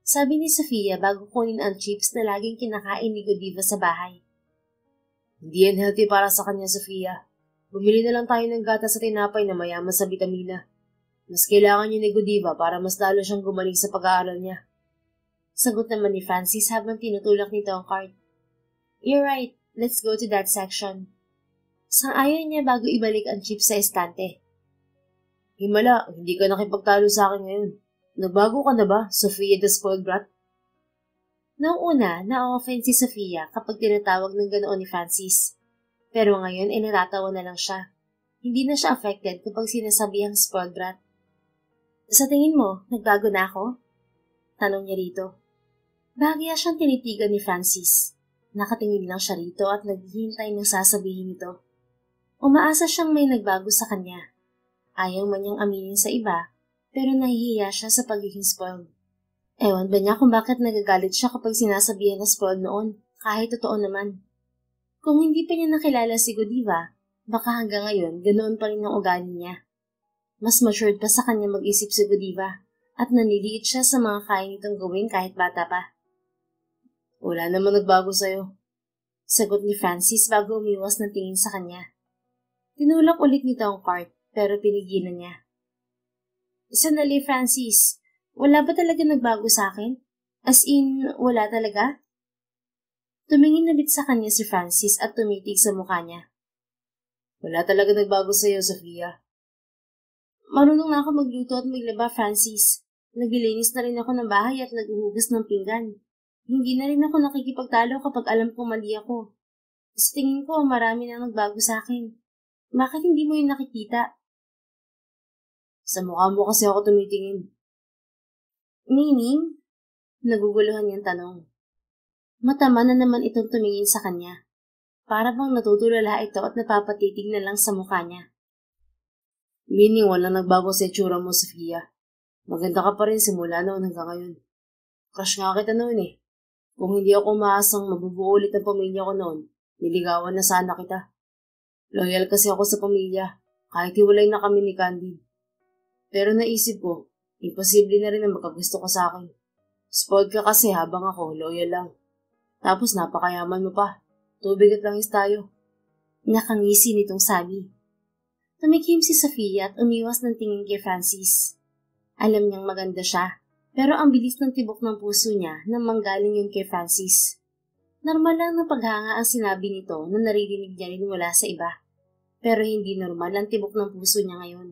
Sabi ni Sofia bago kunin ang chips na laging kinakain ni Godiva sa bahay. Hindi yan healthy para sa kanya, Sofia. Bumili na lang tayo ng gatas sa tinapay na mayaman sa bitamina. Mas kailangan niya ni Godiva para mas lalo siyang gumaling sa pag-aaral niya. Sagot naman ni Francis habang tinutulak nito ang card. You're right. Let's go to that section. Sang-ayon niya bago ibalik ang chips sa estante. Himala, hindi ka nakipagtalo sa akin ngayon. Nagbago ka na ba, Sofia the spoiled brat? Noong una, na-offend si Sofia kapag tinatawag ng ganoon ni Francis. Pero ngayon ay natatawa na lang siya. Hindi na siya affected kapag sinasabihang spoiled brat. Sa tingin mo, nagbago na ako? Tanong niya rito. Bahagya siyang tinitigan ni Francis. Nakatingin lang siya rito at naghihintay ng sasabihin nito. Umaasa siyang may nagbago sa kanya. Ayaw man niyang aminin sa iba, pero nahihiya siya sa pagiging spoiled. Ewan ba niya kung bakit nagagalit siya kapag sinasabihan na spoiled noon, kahit totoo naman. Kung hindi pa niya nakilala si Godiva, baka hanggang ngayon ganoon pa rin ang ugali niya. Mas matured pa sa kanya mag-isip si Godiva at naniliit siya sa mga kaya nitong gawin kahit bata pa. Wala naman nagbago sa'yo. Sagot ni Francis bago umiwas ng tingin sa kanya. Tinulak ulit nito ang cart pero pinigilan niya. Sandali, Francis. Wala ba talaga nagbago sa akin? As in, wala talaga? Tumingin ulit sa kanya si Francis at tumitig sa mukha niya. Wala talaga nagbago sa iyo, Sofia. Marunong na ako magluto at maglaba, Francis. Naglilinis na rin ako ng bahay at naghuhugas ng pinggan. Hindi na rin ako nakikipagtalo kapag alam kong mali ako. Sa tingin ko, marami na nagbago sa akin. Bakit hindi mo yun nakikita? Sa mukha mo kasi ako tumitingin. Meaning? Naguguluhan niyang tanong. Matama na naman itong tumingin sa kanya. Para bang natutulala ito at napapatitig na lang sa mukha niya. Meaning walang nagbago sa itsura mo, Sofia. Maganda ka pa rin simula noon hanggang ngayon. Crush nga kita noon eh. Kung hindi ako umaasang mabubuo ulit ang pamilya ko noon, niligawan na sana kita. Loyal kasi ako sa pamilya, kahit hiwalay na kami ni Candy. Pero naisip ko, imposible na rin ang makagusto ka sa akin. Spoiled ka kasi habang ako, loyal lang. Tapos napakayaman mo pa. Tubig at langis tayo. Nakangisi nitong sabi. Tumikim si Sofia at umiwas ng tingin kay Francis. Alam niyang maganda siya, pero ang bilis ng tibok ng puso niya nang manggaling yun kay Francis. Normal lang na paghanga ang sinabi nito na naririnig niya rin mula sa iba. Pero hindi normal ang tibok ng puso niya ngayon.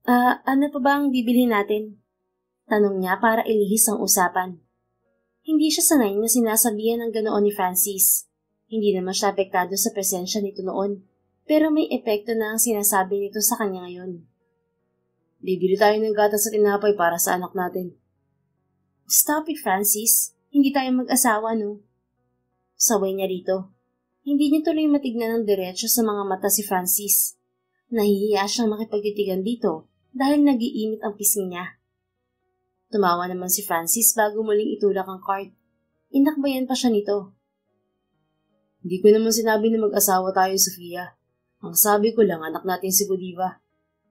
Ano pa ba ang bibilhin natin? Tanong niya para ilihis ang usapan. Hindi siya sanay na sinasabihan ng ganoon ni Francis. Hindi naman siya apektado sa presensya nito noon, pero may epekto na ang sinasabi nito sa kanya ngayon. Bibili tayo ng gatas sa tinapay para sa anak natin. Stop it, Francis. Hindi tayo mag-asawa, no? Saway niya rito. Hindi niya tuloy matignan ng diretso sa mga mata si Francis. Nahihiya siyang makipagtitigan dito dahil nag-iinit ang pisngi niya. Tumawa naman si Francis bago muling itulak ang card. Inakbayan pa siya nito. Hindi ko naman sinabi na mag-asawa tayo, Sofia. Ang sabi ko lang, anak natin si Godiva.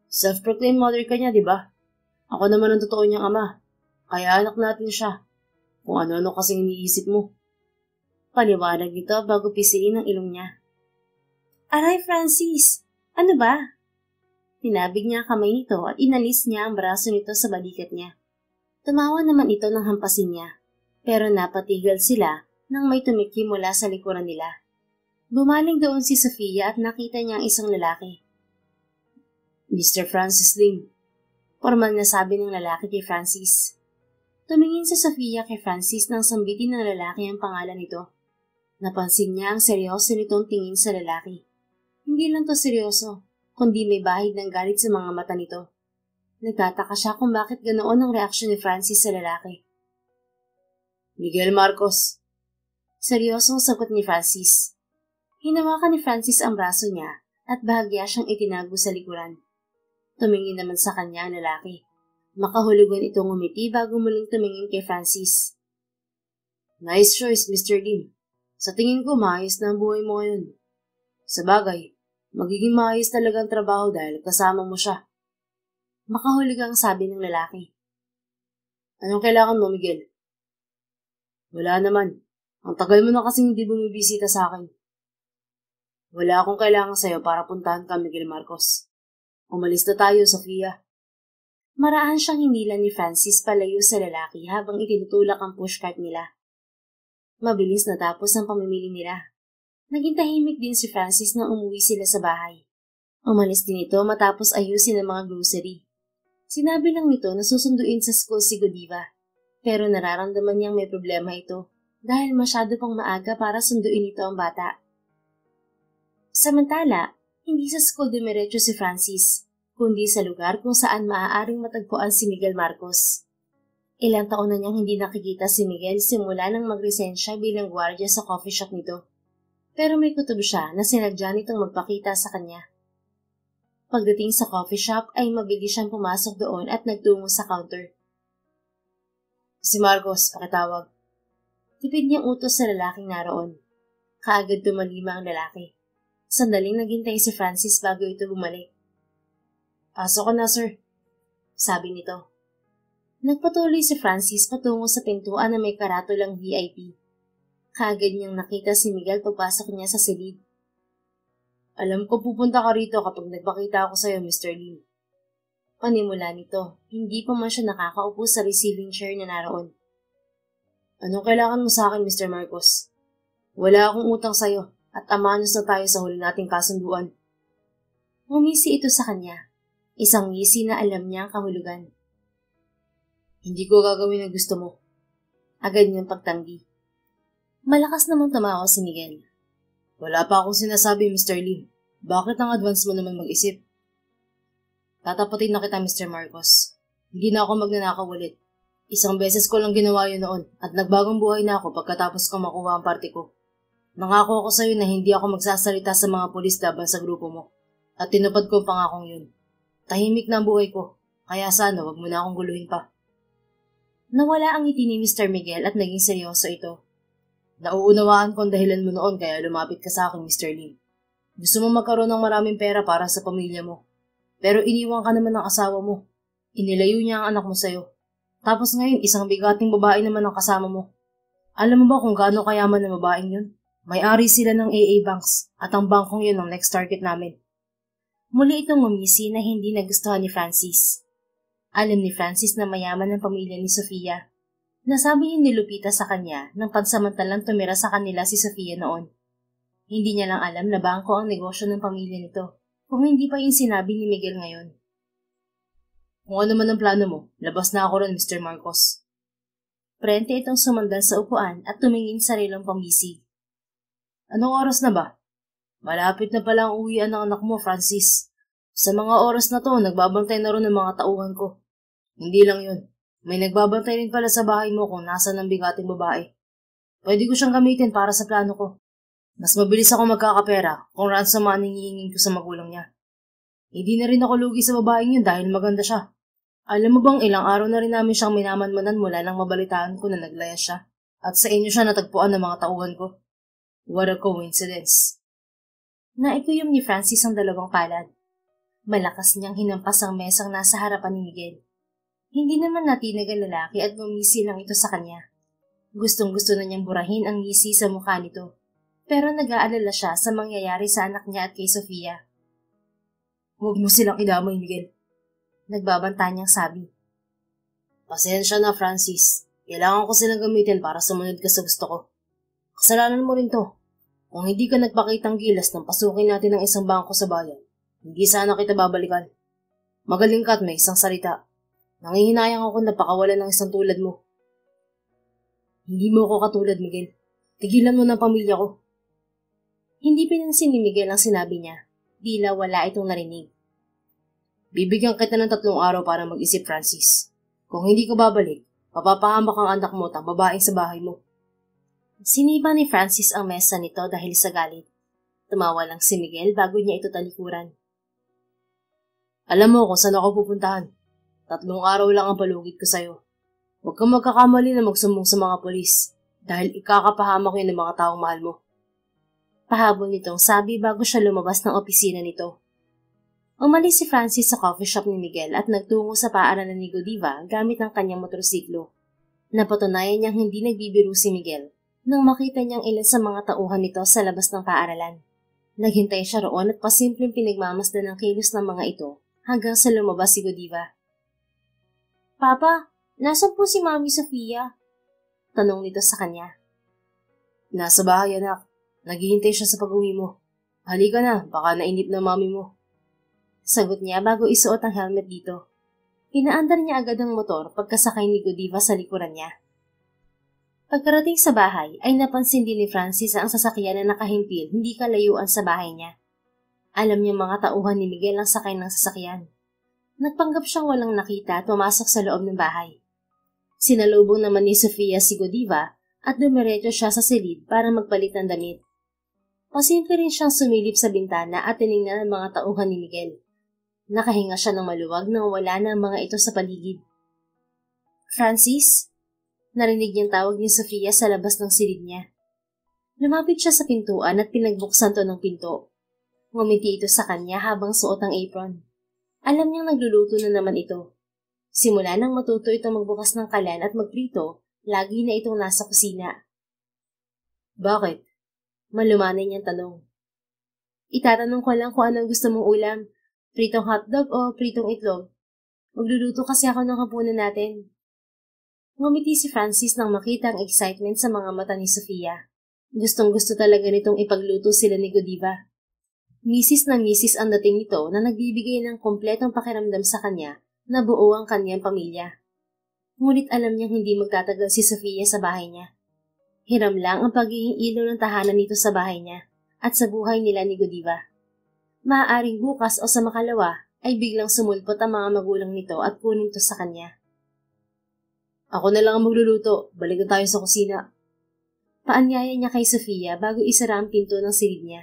Self-proclaimed mother ka niya, di ba? Ako naman ang totoo niyang ama. Kaya anak natin siya. Kung ano-ano kasing iniisip mo. Paliwanag nito bago pisiin ang ilong niya. Aray, Francis! Ano ba? Tinabig niya ang kamay nito at inalis niya ang braso nito sa balikat niya. Tumawa naman ito ng hampasin niya, pero napatigil sila nang may tumiki mula sa likuran nila. Bumaling doon si Sofia at nakita niya ang isang lalaki. Mr. Francis Lim, formal na sabi ng lalaki kay Francis. Tumingin si Sofia kay Francis nang sambitin ng lalaki ang pangalan nito. Napansin niya ang seryoso nitong tingin sa lalaki. Hindi lang to seryoso, kundi may bahid ng galit sa mga mata nito. Nagtataka siya kung bakit ganoon ang reaksyon ni Francis sa lalaki. Miguel Marcos. Seryosong sagot ni Francis. Hinawakan ni Francis ang braso niya at bahagya siyang itinago sa likuran. Tumingin naman sa kanya ang lalaki. Makahulugan itong umiti bago muling tumingin kay Francis. Nice choice, Mr. Lim. Sa tingin ko, maayos na ang buhay mo ngayon. Sa bagay, magiging maayos talaga ang trabaho dahil kasama mo siya. Makahulugang sabi ng lalaki. Anong kailangan mo, Miguel? Wala naman. Ang tagal mo na kasing hindi bumibisita sa akin. Wala akong kailangan sa'yo para puntahan ka, Miguel Marcos. Umalis na tayo, Sofia. Maraan siyang hinila ni Francis palayo sa lalaki habang itinutulak ang pushcart nila. Mabilis natapos ang pamimili nila. Naging tahimik din si Francis nang umuwi sila sa bahay. Umalis din ito matapos ayusin ang mga grocery. Sinabi lang nito na susunduin sa school si Godiva, pero nararamdaman niyang may problema ito dahil masyado pang maaga para sunduin ito ang bata. Samantala, hindi sa school dumiretso si Francis, kundi sa lugar kung saan maaaring matagpuan si Miguel Marcos. Ilang taon na niyang hindi nakikita si Miguel simula nang mag-resign siya bilang gwardiya sa coffee shop nito. Pero may kutob siya na sinadya nitong magpakita sa kanya. Pagdating sa coffee shop ay mabilis siyang pumasok doon at nagtungo sa counter. Si Marcos, pakitawag. Tipid niyang utos sa lalaking naroon. Kaagad tumalima ang lalaki. Sandaling naghintay si Francis bago ito bumalik. Pasok ka na, sir. Sabi nito. Nagpatuloy si Francis patungo sa pintuan na may karatulang VIP. Kaagad niyang nakita si Miguel pagpasok niya sa silid. Alam ko pupunta ka rito kapag nagpakita ako sa'yo, Mr. Lim. Panimula nito, hindi pa man siya nakakaupo sa receiving chair na naroon. Anong kailangan mo sa akin, Mr. Marcos? Wala akong utang sa'yo at amanos na tayo sa huli nating kasunduan. Ngumisi ito sa kanya. Isang ngisi na alam niya ang kahulugan. Hindi ko gagawin ang gusto mo. Agad niyang pagtanggi. Malakas namang tumawa si Miguel. Wala pa akong sinasabi, Mr. Lim. Bakit ang advance mo naman mag-isip? Tatapatin na kita, Mr. Marcos. Hindi na ako magnanakaw ulit. Isang beses ko lang ginawa yun noon at nagbagong buhay na ako pagkatapos ko makuha ang party ko. Nangako ako sa'yo na hindi ako magsasalita sa mga pulis laban sa grupo mo. At tinupad ko ang pangakong yun. Tahimik na ang buhay ko, kaya sana wag mo na akong guluhin pa. Nawala ang ngiti ni Mr. Miguel at naging seryoso ito. Nauunawaan ko ang dahilan mo noon kaya lumapit ka sa akin, Mr. Lim. Gusto mo magkaroon ng maraming pera para sa pamilya mo. Pero iniwan ka naman ng asawa mo. Inilayo niya ang anak mo sa'yo. Tapos ngayon, isang bigating babae naman ang kasama mo. Alam mo ba kung gaano kayaman ang babaeng yun? May-ari sila ng AA Banks at ang bangkong yun ang next target namin. Muli itong ngumisi na hindi nagustuhan ni Francis. Alam ni Francis na mayaman ang pamilya ni Sofia. Nasabi niya ni Lupita sa kanya nang pansamantalang tumira sa kanila si Sofia noon. Hindi niya lang alam na bangko ang negosyo ng pamilya nito, kung hindi pa yung sinabi ni Miguel ngayon. Kung ano man ang plano mo, labas na ako ron, Mr. Marcos. Prente itong sumandan sa upuan at tumingin sa relong pambisig. Anong oras na ba? Malapit na pala ang uwian ng anak mo, Francis. Sa mga oras na to, nagbabantay na ron ng mga tauhan ko. Hindi lang yun. May nagbabantay rin pala sa bahay mo kung nasa ng bigating babae. Pwede ko siyang gamitin para sa plano ko. Mas mabilis ako magkakapera kung ransom man ang hihingin ko sa magulang niya. Hindi na rin ako lugi sa babaeng yun dahil maganda siya. Alam mo bang ilang araw na rin namin siyang minamanmanan mula nang mabalitaan ko na naglayas siya at sa inyo siya natagpuan ng mga tauhan ko. What a coincidence. Naikuyom ni Francis ang dalawang palad. Malakas niyang hinampas ang mesang nasa harapan ni Miguel. Hindi naman natinag ang lalaki at ngumisi lang ito sa kanya. Gustong-gusto na niyang burahin ang ngisi sa mukha nito. Pero nag-aalala siya sa mangyayari sa anak niya at kay Sofia. Huwag mo silang idamay, Miguel. Nagbabanta niyang sabi. Pasensya na, Francis. Kailangan ko silang gamitin para sumunod ka sa gusto ko. Kasalanan mo rin to. Kung hindi ka nagpakitang gilas nang pasukin natin ang isang bangko sa bayan, hindi sana kita babalikan. Magaling ka at may isang salita. Nangihinayang ako na pakawalan ng isang tulad mo. Hindi mo ako katulad, Miguel. Tigilan mo ng pamilya ko. Hindi pinansin ni Miguel ang sinabi niya. Tila wala itong narinig. Bibigyan kita ng 3 araw para mag-isip, Francis. Kung hindi ka babalik, mapapahamak ang anak mo at ang babaeng sa bahay mo. Siniba ni Francis ang mesa nito dahil sa galit. Tumawa lang si Miguel bago niya ito talikuran. Alam mo kung saan ako pupuntahan. 3 araw lang ang palugit ko sa'yo. Huwag kang magkakamali na magsumbong sa mga polis dahil ikakapahamak yun ng mga taong mahal mo. Pahabol nitong sabi bago siya lumabas ng opisina nito. Umalis si Francis sa coffee shop ni Miguel at nagtungo sa paaralan ni Godiva gamit ang kanyang motorsiklo. Napatunayan niyang hindi nagbibiro si Miguel nang makita niyang ilan sa mga tauhan nito sa labas ng paaralan. Naghintay siya roon at pasimpleng pinagmamasdan ng kilos ng mga ito hanggang sa lumabas si Godiva. Papa, nasaan po si Mami Sofia? Tanong nito sa kanya. Nasa bahay, anak. Naghihintay siya sa pag-uwi mo. Halika na, baka nainip na mami mo. Sagot niya bago isuot ang helmet dito. Pinaandar niya agad ang motor pagkasakay ni Godiva sa likuran niya. Pagkarating sa bahay ay napansin din ni Francis ang sasakyan na nakahimpil hindi kalayuan sa bahay niya. Alam niya mga tauhan ni Miguel ang sakay ng sasakyan. Nagpanggap siyang walang nakita at pumasok sa loob ng bahay. Sinalubong naman ni Sofia si Godiva at dumiretso siya sa silid para magpalit ng damit. Pasimple rin siyang sumilip sa bintana at tiningnan ang mga tauhan ni Miguel. Nakahinga siya ng maluwag nang wala na ang mga ito sa paligid. Francis? Narinig niyang tawag ni Sofia sa labas ng silid niya. Lumapit siya sa pintuan at pinagbuksan to ng pinto. Ngumiti ito sa kanya habang suot ang apron. Alam niyang nagluluto na naman ito. Simula nang matuto itong magbukas ng kalan at magprito, lagi na itong nasa kusina. Bakit? Malumanay niyang tanong. Itatanong ko lang kung anong gusto mong ulam. Pritong hotdog o pritong itlog? Magluluto kasi ako ng hapunan natin. Ngumiti si Francis nang makita ang excitement sa mga mata ni Sofia. Gustong-gusto talaga nitong ipagluto sila ni Godiva. Misis na misis ang dating nito na nagbibigay ng kompletong pakiramdam sa kanya na buo ang kanyang pamilya. Ngunit alam niyang hindi magtatagal si Sofia sa bahay niya. Hiram lang ang pagiging ilaw ng tahanan nito sa bahay niya at sa buhay nila ni Godiva. Maaaring bukas o sa makalawa ay biglang sumulpot ang mga magulang nito at kunin to sa kanya. Ako na lang ang magluluto. Balik na tayo sa kusina. Paanyaya niya kay Sofia bago isara ang pinto ng silid niya.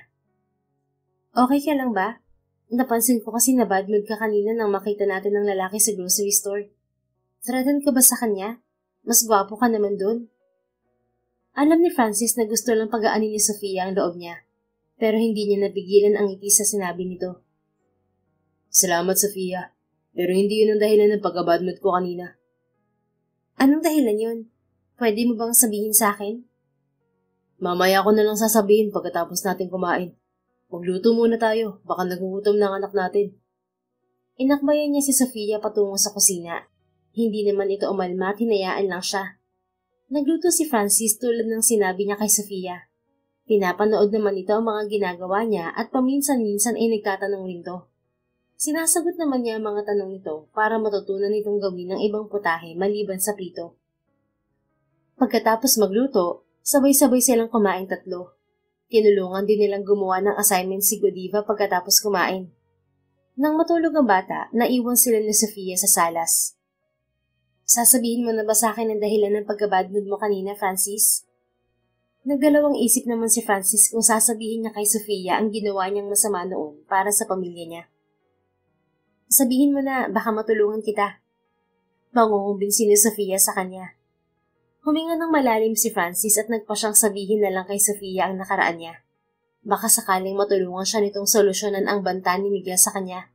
Okay ka lang ba? Napansin ko kasi na bad mood ka kanina nang makita natin ng lalaki sa grocery store. Threatened ka ba sa kanya? Mas gwapo ka naman dun. Alam ni Francis na gusto lang pagaanin ni Sofia ang loob niya, pero hindi niya napigilan ang ngiti sa sinabi nito. Salamat, Sofia, pero hindi yun ang dahilan ng pagka-bad mood ko kanina. Anong dahilan yun? Pwede mo bang sabihin sa akin? Mamaya ko na lang sasabihin pagkatapos natin kumain. Magluto muna tayo, baka nagugutom ng anak natin. Inakbayan niya si Sofia patungo sa kusina. Hindi naman ito umalma at hinayaan lang siya. Nagluto si Francis tulad ng sinabi niya kay Sofia. Pinapanood naman ito ang mga ginagawa niya at paminsan-minsan ay nagtatanong rin to. Sinasagot naman niya ang mga tanong nito para matutunan nitong gawin ng ibang putahe maliban sa prito. Pagkatapos magluto, sabay-sabay silang kumain tatlo. Tinulungan din nilang gumawa ng assignment si Godiva pagkatapos kumain. Nang matulog ang bata, naiwan sila ni Sofia sa salas. Sasabihin mo na ba sa akin ang dahilan ng pagka-bad mood mo kanina, Francis? Nagdalawang isip naman si Francis kung sasabihin niya kay Sofia ang ginawa niyang masama noon para sa pamilya niya. Sabihin mo na baka matulungan kita. Mangungumbinsi ni Sofia sa kanya. Huminga ng malalim si Francis at nagpa siyang sabihin na lang kay Sofia ang nakaraan niya. Baka sakaling matulungan siya nitong solusyonan ang banta ni Miguel sa kanya.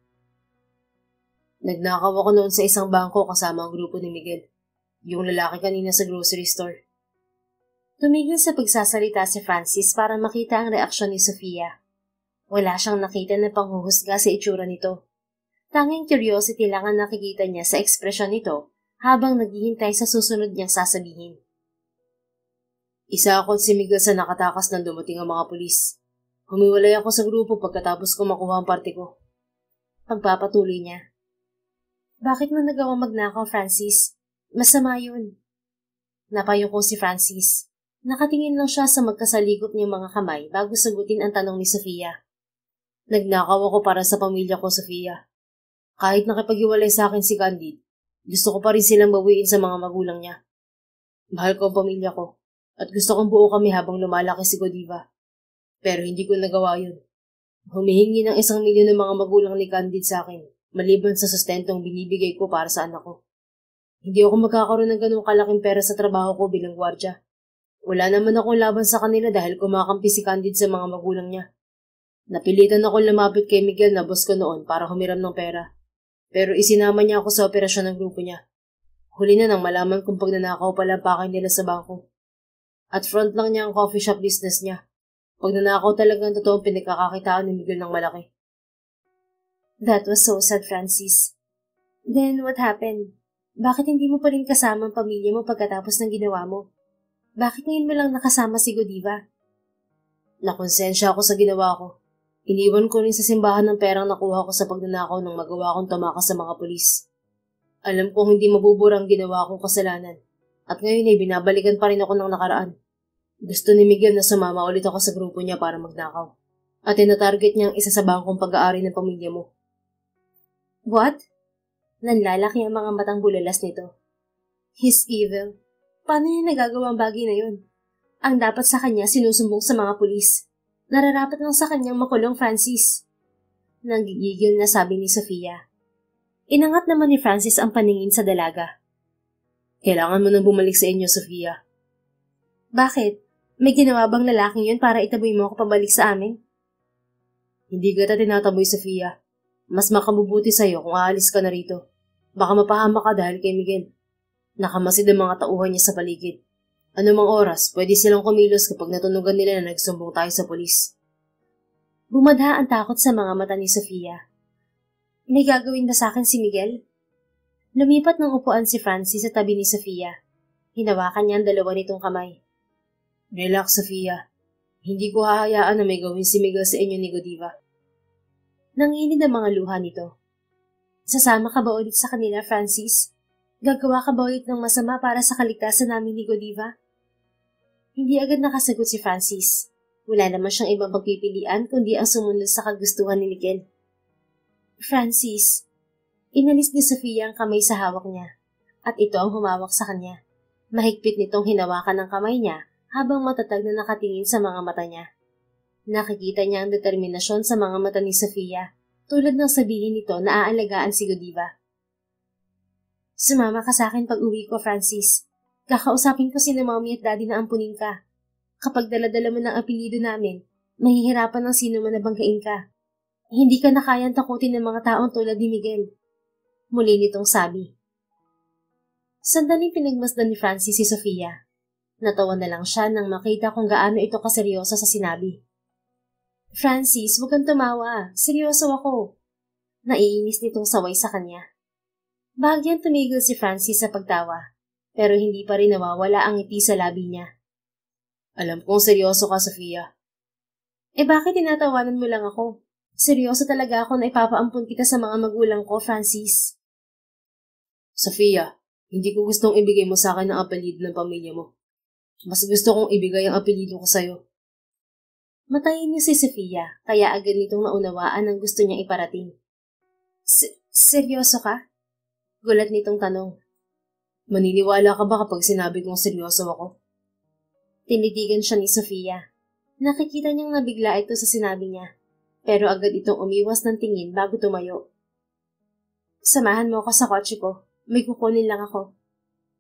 Nagnakaw ako noon sa isang bangko kasama ang grupo ni Miguel. Yung lalaki kanina sa grocery store. Tumigil sa pagsasalita si Francis para makita ang reaksyon ni Sofia. Wala siyang nakita na panghuhusga sa itsura nito. Tanging curiosity lang ang nakikita niya sa ekspresyon nito habang naghihintay sa susunod niyang sasabihin. Isa ako at si Miguel sa nakatakas nang dumating ang mga pulis. Humiwalay ako sa grupo pagkatapos ko makuha ang parte ko. Pagpapatuloy niya. Bakit mo nagawang magnakaw, Francis? Masama yun. Napayo ko si Francis. Nakatingin lang siya sa magkasaligop niyang mga kamay bago sagutin ang tanong ni Sofia. Nagnakaw ako para sa pamilya ko, Sofia. Kahit nakipag-iwalay sa akin si Candide, gusto ko pa rin silang bawiin sa mga magulang niya. Mahal ko ang pamilya ko, at gusto kong buo kami habang lumalaki si Godiva. Pero hindi ko nagawa yun. Humihingi ng 1 milyon ng mga magulang ni Candide sa akin, maliban sa sustentong binibigay ko para sa anak ko. Hindi ako magkakaroon ng ganung kalaking pera sa trabaho ko bilang gwardya. Wala naman akong laban sa kanila dahil kumakampi si Candide sa mga magulang niya. Napilitan ako lumapit kay Miguel na boss ko noon para humiram ng pera. Pero isinama niya ako sa operasyon ng grupo niya. Huli na nang malaman kung pagnanakaw pala ang pakay nila sa bangko. At front lang niya ang coffee shop business niya. Pagnanakaw talagang totoong pinagkakakitaan ni Miguel ng malaki. That was so sad, Francis. Then what happened? Bakit hindi mo pa rin kasama ang pamilya mo pagkatapos ng ginawa mo? Bakit ngayon mo lang nakasama si Godiva? Nakonsensya ako sa ginawa ko. Iniwan ko rin sa simbahan ng perang nakuha ko sa pagnanakaw nang magawa kong tumakas sa mga pulis. Alam kong hindi mabubura ang ginawa kong kasalanan. At ngayon ay binabalikan pa rin ako ng nakaraan. Gusto ni Miguel na sumama ulit ako sa grupo niya para magnakaw. At tinatarget niya ang isa sa bangkong pag-aari ng pamilya mo. What? Nanlalaki ang mga matang bulalas nito. He's evil. Paano niya nagagawa ang bagay na yun? Ang dapat sa kanya sinusumbong sa mga pulis. Nararapat lang sa kanyang makulong, Francis. Nanggigigil na sabi ni Sofia. Inangat naman ni Francis ang paningin sa dalaga. Kailangan mo nang bumalik sa inyo, Sofia. Bakit? May ginawa bang lalaking yun para itaboy mo ako pabalik sa amin? Hindi kita tinataboy, Sofia. Mas makabubuti sa'yo kung aalis ka na rito. Baka mapahama ka dahil kay Miguel. Nakamasid ang mga tauhan niya sa paligid. Anumang oras, pwede silang kumilos kapag natunugan nila na nagsumbong tayo sa polis. Bumadha ang takot sa mga mata ni Sofia. May gagawin ba sa akin si Miguel? Lumipat ng upuan si Francis sa tabi ni Sofia. Hinawakan niya ang dalawa nitong kamay. Relax, Sofia. Hindi ko hahayaan na may gawin si Miguel sa inyo ni Godiva. Nanginid ang mga luha nito. Sasama ka ba ulit sa kanila, Francis? Gagawa ka ba ulit ng masama para sa kaligtasan namin ni Godiva? Hindi agad nakasagot si Francis. Wala naman siyang ibang pagpipilian kundi ang sumunod sa kagustuhan ni Miguel. Francis, inalis ni Sofia ang kamay sa hawak niya, at ito ang humawak sa kanya. Mahigpit nitong hinawakan ng kamay niya habang matatag na nakatingin sa mga mata niya. Nakikita niya ang determinasyon sa mga mata ni Sofia, tulad ng sabihin nito na aalagaan si Godiva. Sumama ka sa akin pag uwi ko, Francis. Kakausapin ko sina mommy at daddy na ampunin ka. Kapag daladala mo ng apelido namin, mahihirapan ng sino man na banggain ka. Hindi ka na kayang takutin ng mga taong tulad ni Miguel. Muli nitong sabi. Sandaling pinagmasdan ni Francis si Sofia. Natawa na lang siya nang makita kung gaano ito kaseryoso sa sinabi. Francis, huwag kang tumawa. Seryoso ako. Naiinis nitong saway sa kanya. Bahagyang tumigil si Francis sa pagtawa, pero hindi pa rin nawawala ang ngiti sa labi niya. Alam kong seryoso ka, Sofia. Bakit tinatawanan mo lang ako? Seryoso talaga ako na ipapaampun kita sa mga magulang ko, Francis. Sofia, hindi ko gustong ibigay mo sa akin ang apelido ng pamilya mo. Mas gusto kong ibigay ang apelido ko sa'yo. Matayin niya si Sofia, kaya agad nitong naunawaan ang gusto niyang iparating. Seryoso ka? Gulat nitong tanong. Maniniwala ka ba kapag sinabi kong seryoso ako? Tinitigan siya ni Sofia. Nakikita niyang nabigla ito sa sinabi niya, pero agad itong umiwas ng tingin bago tumayo. Samahan mo ako sa kotse ko. May kukunin lang ako.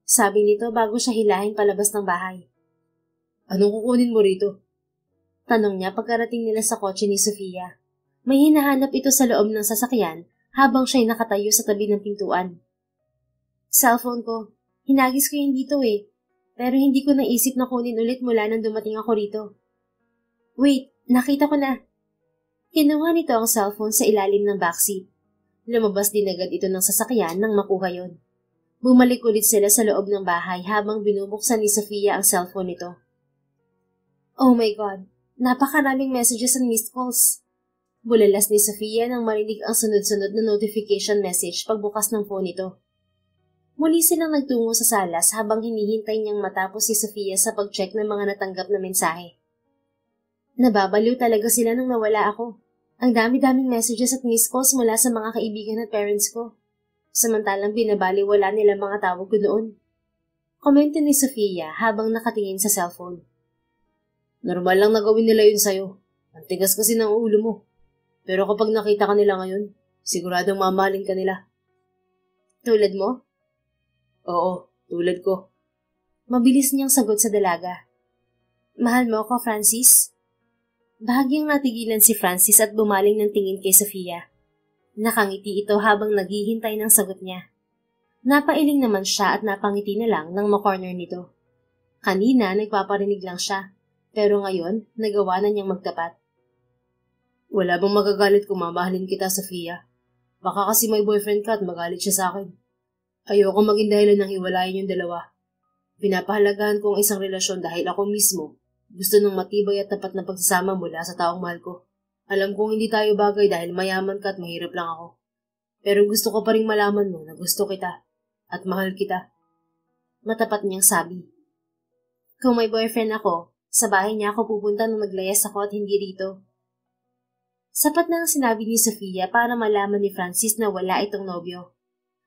Sabi nito bago siya hilahin palabas ng bahay. Anong kukunin mo rito? Tanong niya pagkarating nila sa kotse ni Sofia. May hinahanap ito sa loob ng sasakyan habang siya'y nakatayo sa tabi ng pintuan. Cellphone ko. Hinagis ko yun dito Pero hindi ko naisip na kunin ulit mula nang dumating ako rito. Wait, nakita ko na. Kinuha nito ang cellphone sa ilalim ng backseat. Lumabas din agad ito ng sasakyan nang makuha yon. Bumalik ulit sila sa loob ng bahay habang binubuksan ni Sofia ang cellphone nito. Oh my God, napakaraming messages and missed calls. Bulalas ni Sofia nang marinig ang sunod-sunod na notification message pagbukas ng phone nito. Muli silang nagtungo sa salas habang hinihintay niyang matapos si Sofia sa pag-check ng mga natanggap na mensahe. Nababaliw talaga sila nung nawala ako. Ang dami-daming messages at missed calls mula sa mga kaibigan at parents ko. Samantalang binabaliwala nila mga tawag ko doon. Komento ni Sofia habang nakatingin sa cellphone. Normal lang na gawin nila yun sa'yo. Ang tigas kasi ng ulo mo. Pero kapag nakita ka nila ngayon, siguradong mamahalin ka nila. Tulad mo? Oo, tulad ko. Mabilis niyang sagot sa dalaga. Mahal mo ako, Francis? Bahagyang natigilan si Francis at bumaling ng tingin kay Sofia. Nakangiti ito habang naghihintay ng sagot niya. Napailing naman siya at napangiti na lang nang makorner nito. Kanina, nagpaparinig lang siya. Pero ngayon, nagawa na niyang magtapat. Wala bang magagalit kung mamahalin kita, Sofia? Baka kasi may boyfriend ka at magalit siya sa akin. Ayoko maging dahilan ng hiwalayan yung dalawa. Pinapahalagahan ko ang isang relasyon dahil ako mismo gusto ng matibay at tapat na pagsasama mula sa taong mahal ko. Alam kong hindi tayo bagay dahil mayaman ka at mahirap lang ako. Pero gusto ko pa rin malaman mo na gusto kita at mahal kita. Matapat niyang sabi. Kung may boyfriend ako, sa bahay niya ako pupunta nung naglayas ako at hindi rito. Sapat na ang sinabi ni Sofia para malaman ni Francis na wala itong nobyo.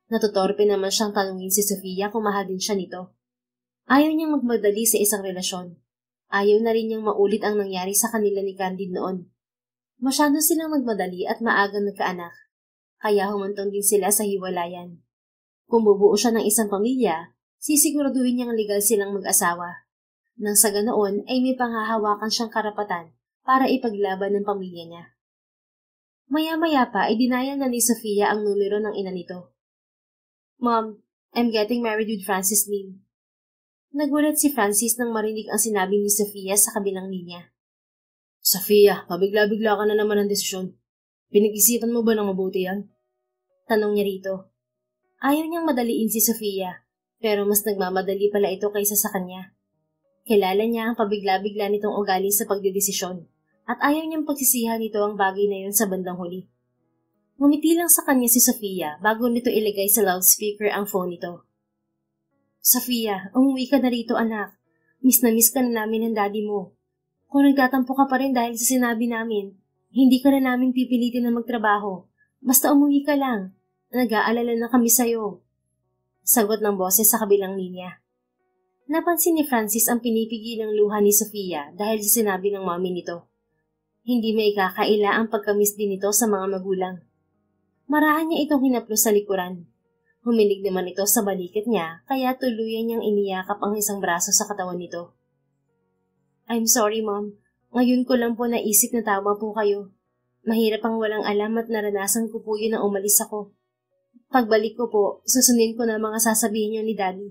Natutorpe naman siyang tanungin si Sofia kung mahal din siya nito. Ayaw niyang magmadali sa isang relasyon. Ayaw na rin niyang maulit ang nangyari sa kanila ni Candide noon. Masyado silang nagmadali at maagang nagkaanak. Kaya humantong din sila sa hiwalayan. Kung bubuo siya ng isang pamilya, sisiguraduhin niyang legal silang mag-asawa. Nang sa ganoon ay may panghahawakan siyang karapatan para ipaglaban ng pamilya niya. Maya-maya pa ay dinaya na ni Sofia ang numero ng ina nito. Mom, I'm getting married with Francis Lim. Nagulat si Francis nang marinig ang sinabi ni Sofia sa kabilang linya. Sofia, pabigla-bigla ka na naman ng desisyon. Pinag-isipan mo ba ng mabuti yan? Tanong niya rito. Ayaw niyang madaliin si Sofia, pero mas nagmamadali pala ito kaysa sa kanya. Kilala niya ang pabigla-bigla nitong ugali sa pagdedesisyon. At ayaw niyang pagsisihan nito ang bagay na yun sa bandang huli. Ngumiti lang sa kanya si Sofia bago nito ilagay sa loudspeaker ang phone nito. Sofia, umuwi ka na rito anak. Miss na miss ka na namin ng daddy mo. Kung nagtatampo ka pa rin dahil sa sinabi namin, hindi ka na namin pipilitin na magtrabaho. Basta umuwi ka lang. Nag-aalala na kami sa'yo. Sagot ng boses sa kabilang linya. Napansin ni Francis ang pinipigilang luha ni Sofia dahil sa sinabi ng mami nito. Hindi may kakaila ang pagkamis din nito sa mga magulang. Marahan niya itong hinaplo sa likuran. Humilig naman ito sa balikat niya kaya tuluyan niyang iniyakap ang isang braso sa katawan nito. I'm sorry mom, ngayon ko lang po naisip na tama po kayo. Mahirap ang walang alam at naranasan ko po yun na umalis ako. Pagbalik ko po, susundin ko na mga sasabihin niyo ni daddy.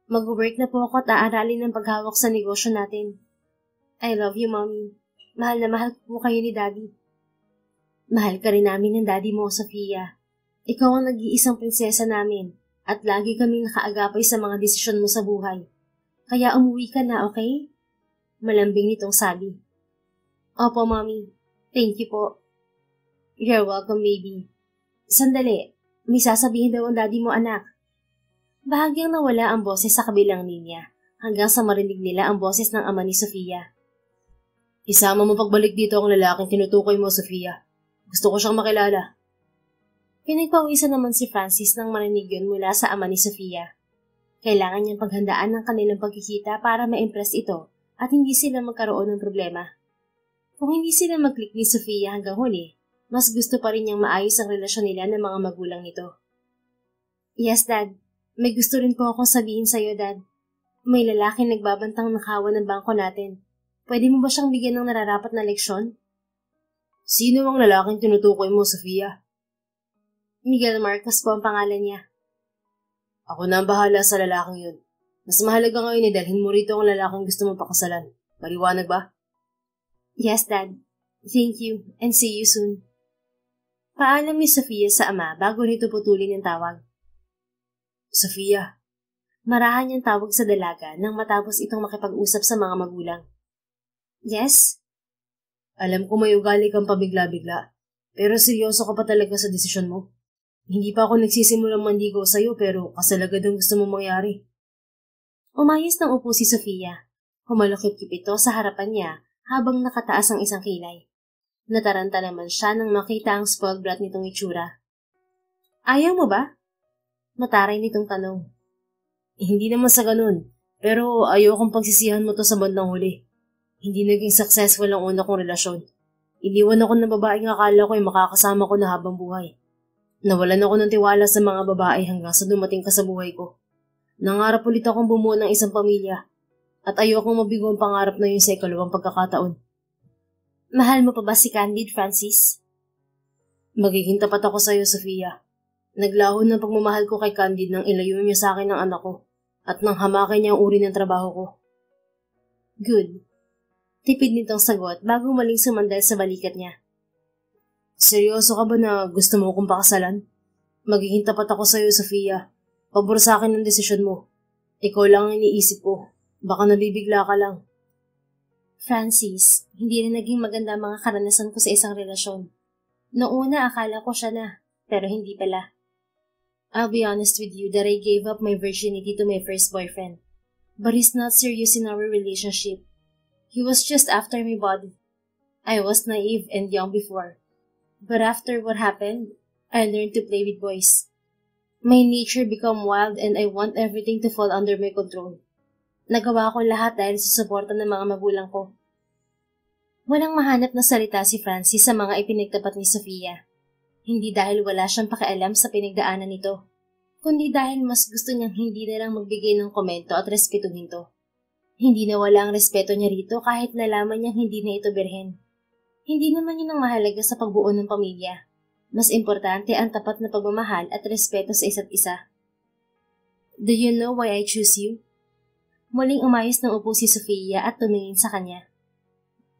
Mag-work na po ako at aaralin ng paghawak sa negosyo natin. I love you mommy. Mahal na mahal ko po kayo ni daddy. Mahal ka rin namin ng daddy mo, Sofia. Ikaw ang nag-iisang prinsesa namin at lagi kaming nakaagapay sa mga desisyon mo sa buhay. Kaya umuwi ka na, okay? Malambing nitong sabi. Opo, mommy. Thank you po. You're welcome, baby. Sandali, may sasabihin daw ang daddy mo, anak. Bahagyang nawala ang boses sa kabilang linya hanggang sa marinig nila ang boses ng ama ni Sofia. Isama mo pagbalik dito ang lalaking tinutukoy mo, Sofia. Gusto ko siyang makilala. Pinagpawisan naman si Francis nang marinig yun mula sa ama ni Sofia. Kailangan niyang paghandaan ng kanilang pagkikita para ma-impress ito at hindi sila magkaroon ng problema. Kung hindi sila mag-click ni Sofia hanggang huli, mas gusto pa rin niyang maayos ang relasyon nila ng mga magulang nito. Yes, Dad. May gusto rin po akong sabihin sa'yo, Dad. May lalaking nagbabantang nakawan ng bangko natin. Pwede mo ba siyang bigyan ng nararapat na leksyon? Sino ang lalaking tinutukoy mo, Sofia? Miguel Marcos po ang pangalan niya. Ako na ang bahala sa lalaking yun. Mas mahalaga ngayon ay dalhin mo rito ang lalaking gusto mong pakasalan. Maliwanag ba? Yes, Dad. Thank you, and see you soon. Paalam ni Sofia sa ama bago nito putulin ang tawag. Sofia. Marahan niyang tawag sa dalaga nang matapos itong makipag-usap sa mga magulang. Yes? Alam ko may ugali kang pabigla-bigla, pero seryoso ka pa talaga sa desisyon mo. Hindi pa ako nagsisimulang manligaw sa'yo pero kasalagad ang gusto mong mangyari. Umayos ng upo si Sofia. Humalukip-kip ito sa harapan niya habang nakataas ang isang kilay. Nataranta naman siya nang makita ang spoiled brat nitong itsura. Ayaw mo ba? Mataray nitong tanong. Hindi naman sa ganun, pero ayokong pagsisihan mo to sa bandang huli. Hindi naging successful ang una kong relasyon. Iniwan ako ng babaeng akala ko ay makakasama ko na habang buhay. Nawalan ako ng tiwala sa mga babae hanggang sa dumating ka sa buhay ko. Nangarap ulit akong bumuo ng isang pamilya at ayokong mabigo ang pangarap na yun sa ikalawang pagkakataon. Mahal mo pa ba si Candid, Francis? Magiging tapat ako sa iyo, Sofia. Naglaho ng pagmamahal ko kay Candid nang ilayo niya sa akin ang anak ko at nang hamakin niya ang uri ng trabaho ko. Good. Tipid nitong sagot bago maling sumandal sa balikat niya. Seryoso ka ba na gusto mo akong pakasalan? Magiging tapat ako sa iyo, Sofia. Pabor sa akin ang desisyon mo. Ikaw lang ang iniisip ko. Baka nabibigla ka lang. Francis, hindi na naging maganda mga karanasan ko sa isang relasyon. Noong una akala ko siya na, pero hindi pala. I'll be honest with you that I gave up my virginity to my first boyfriend. But he's not serious in our relationship. He was just after my body. I was naive and young before. But after what happened, I learned to play with boys. My nature became wild and I want everything to fall under my control. Nagawa ko lahat dahil sa suporta ng mga magulang ko. Walang mahanap na salita si Francis sa mga ipinagtapat ni Sofia. Hindi dahil wala siyang pakialam sa pinagdaanan nito, kundi dahil mas gusto niyang hindi na lang magbigay ng komento at respetuhin to. Hindi na wala ang respeto niya rito kahit nalaman niyang hindi na ito birhen. Hindi naman yun ang mahalaga sa pagbuo ng pamilya. Mas importante ang tapat na pagmamahal at respeto sa isa't isa. Do you know why I choose you? Muling umayos ng upo si Sofia at tumingin sa kanya.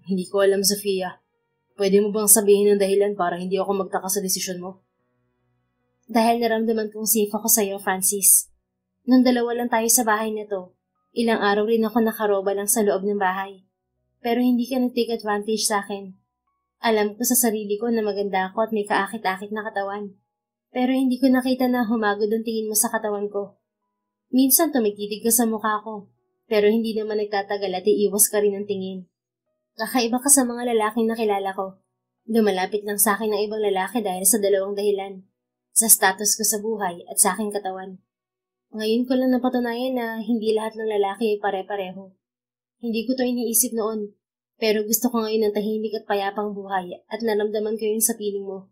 Hindi ko alam, Sofia. Pwede mo bang sabihin ng dahilan para hindi ako magtaka sa desisyon mo? Dahil naramdaman kong safe ako sa iyo, Francis. Nung dalawa lang tayo sa bahay na to, ilang araw rin ako nakaroba lang sa loob ng bahay. Pero hindi ka nag-take advantage sa akin. Alam ko sa sarili ko na maganda ako at may kaakit-akit na katawan. Pero hindi ko nakita na humagod ang tingin mo sa katawan ko. Minsan tumikitig ka sa mukha ko, pero hindi naman nagtatagal at iiwas ka rin ng tingin. Kakaiba ka sa mga lalaking nakilala ko. Lumalapit lang sa akin ng ibang lalaki dahil sa dalawang dahilan. Sa status ko sa buhay at sa aking katawan. Ngayon ko lang napatunayan na hindi lahat ng lalaki ay pare-pareho. Hindi ko to iniisip noon, pero gusto ko ngayon ng tahimik at payapang buhay at naramdaman ko yun sa piling mo.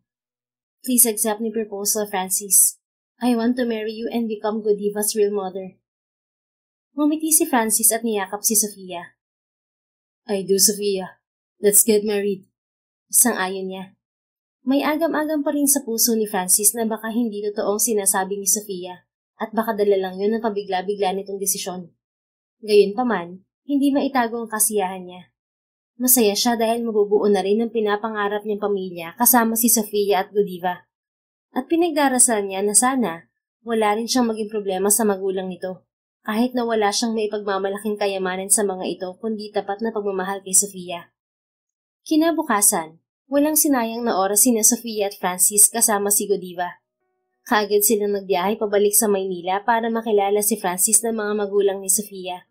Please accept my proposal, Francis. I want to marry you and become Godiva's real mother. Ngumiti si Francis at niyakap si Sofia. I do, Sofia. Let's get married. Sang-ayon niya. May agam-agam pa rin sa puso ni Francis na baka hindi totoong sinasabi ni Sofia at baka dala lang yun ang pabigla-bigla nitong desisyon. Gayunpaman, hindi maitago ang kasiyahan niya. Masaya siya dahil mabubuo na rin ang pinapangarap niyang pamilya kasama si Sofia at Godiva. At pinagdarasal niya na sana wala rin siyang maging problema sa magulang nito. Kahit na wala siyang maipagmamalaking kayamanan sa mga ito kundi tapat na pagmamahal kay Sofia. Kinabukasan, walang sinayang na oras sina Sofia at Francis kasama si Godiva. Kaagad silang nagbiyahe pabalik sa Maynila para makilala si Francis ng mga magulang ni Sofia.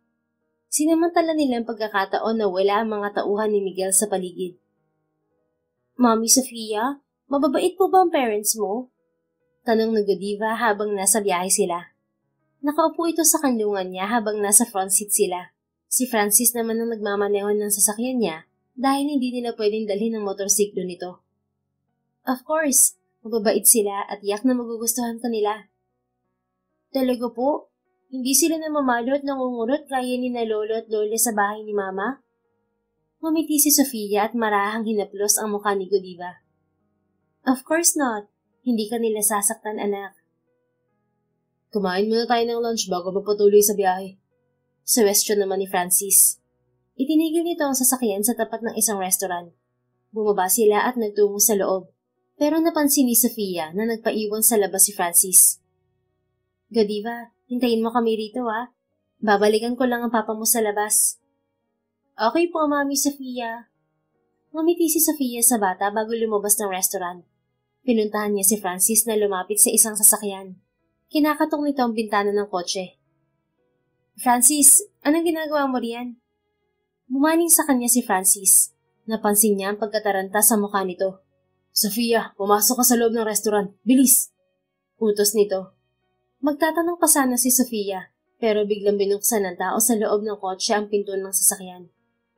Sinamantala nila ang pagkakataon na wala ang mga tauhan ni Miguel sa paligid. Mommy Sofia, mababait po ba ang parents mo? Tanong ng Godiva habang nasa biyahe sila. Nakaupo ito sa kanlungan niya habang nasa front seat sila. Si Francis naman ang nagmamaneho ng sasakyan niya dahil hindi nila pwedeng dalhin ang motorsiklo nito. Of course, mababait sila at yak na magugustuhan ka nila. Talaga po? Hindi sila namamalo at nangungurot gaya ni na lolo at lola sa bahay ni mama? Ngumiti si Sofia at marahang hinaplos ang mukha ni Godiva. Of course not. Hindi ka nila sasaktan, anak. Kumain muna tayo ng lunch bago magpatuloy sa biyahe. Suwestyon naman ni Francis. Itinigil nito ang sasakyan sa tapat ng isang restaurant. Bumaba sila at nagtungo sa loob. Pero napansin ni Sofia na nagpaiwan sa labas si Francis. Godiva, hintayin mo kami rito ah. Babalikan ko lang ang papa mo sa labas. Okay po, Mami Sofia. Ngumiti si Sofia sa bata bago lumabas ng restaurant. Pinuntahan niya si Francis na lumapit sa isang sasakyan. Kinakatong nito ang bintana ng kotse. Francis, anong ginagawa mo riyan? Bumaling sa kanya si Francis. Napansin niya ang pagkataranta sa mukha nito. Sofia, pumasok ka sa loob ng restaurant. Bilis! Utos nito. Magtatanong pa sana si Sofia, pero biglang binuksan ng tao sa loob ng kotse ang pinto ng sasakyan.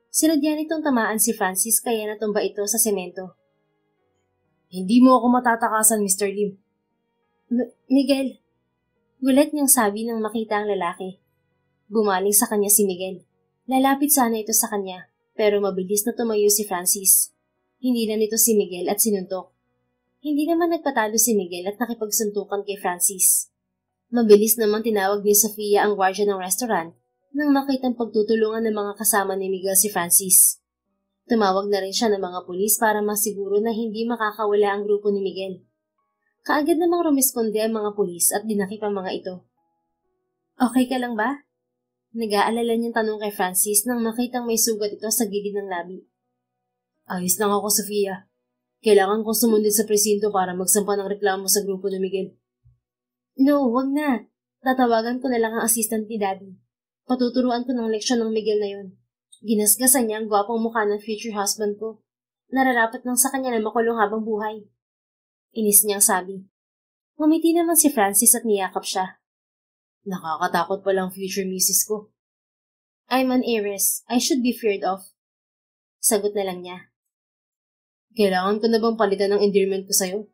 Sinadya nitong tamaan si Francis kaya natumba ito sa semento. Hindi mo ako matatakasan, Mr. Lim. Miguel. Gulat niyang sabi nang makita ang lalaki. Bumaling sa kanya si Miguel. Lalapit sana ito sa kanya, pero mabilis na tumayo si Francis. Hindi na nito si Miguel at sinuntok. Hindi naman nagpatalo si Miguel at nakipagsuntukan kay Francis. Mabilis naman tinawag ni Sofia ang gwardiya ng restaurant nang makitang pagtutulungan ng mga kasama ni Miguel si Francis. Tumawag na rin siya ng mga pulis para masiguro na hindi makakawala ang grupo ni Miguel. Kaagad namang rumisponde ang mga pulis at dinakip ang mga ito. Okay ka lang ba? Nag-aalala niyang tanong kay Francis nang makitang may sugat ito sa gilid ng labi. Ayos lang ako, Sofia. Kailangan kong sumundin sa presinto para magsampa ng reklamo sa grupo ni Miguel. No, wag na. Tatawagan ko na lang ang assistant ni Daddy. Patuturuan ko ng leksyon ng Miguel na yon. Ginasgasan niya ang gwapong mukha ng future husband ko. Nararapat lang sa kanya na makulong habang buhay. Inis niyang sabi. Ngumiti naman si Francis at niyakap siya. Nakakatakot palang future misis ko. I'm an heiress. I should be feared of. Sagot na lang niya. Kailangan ko na bang palitan ng endearment ko sa'yo?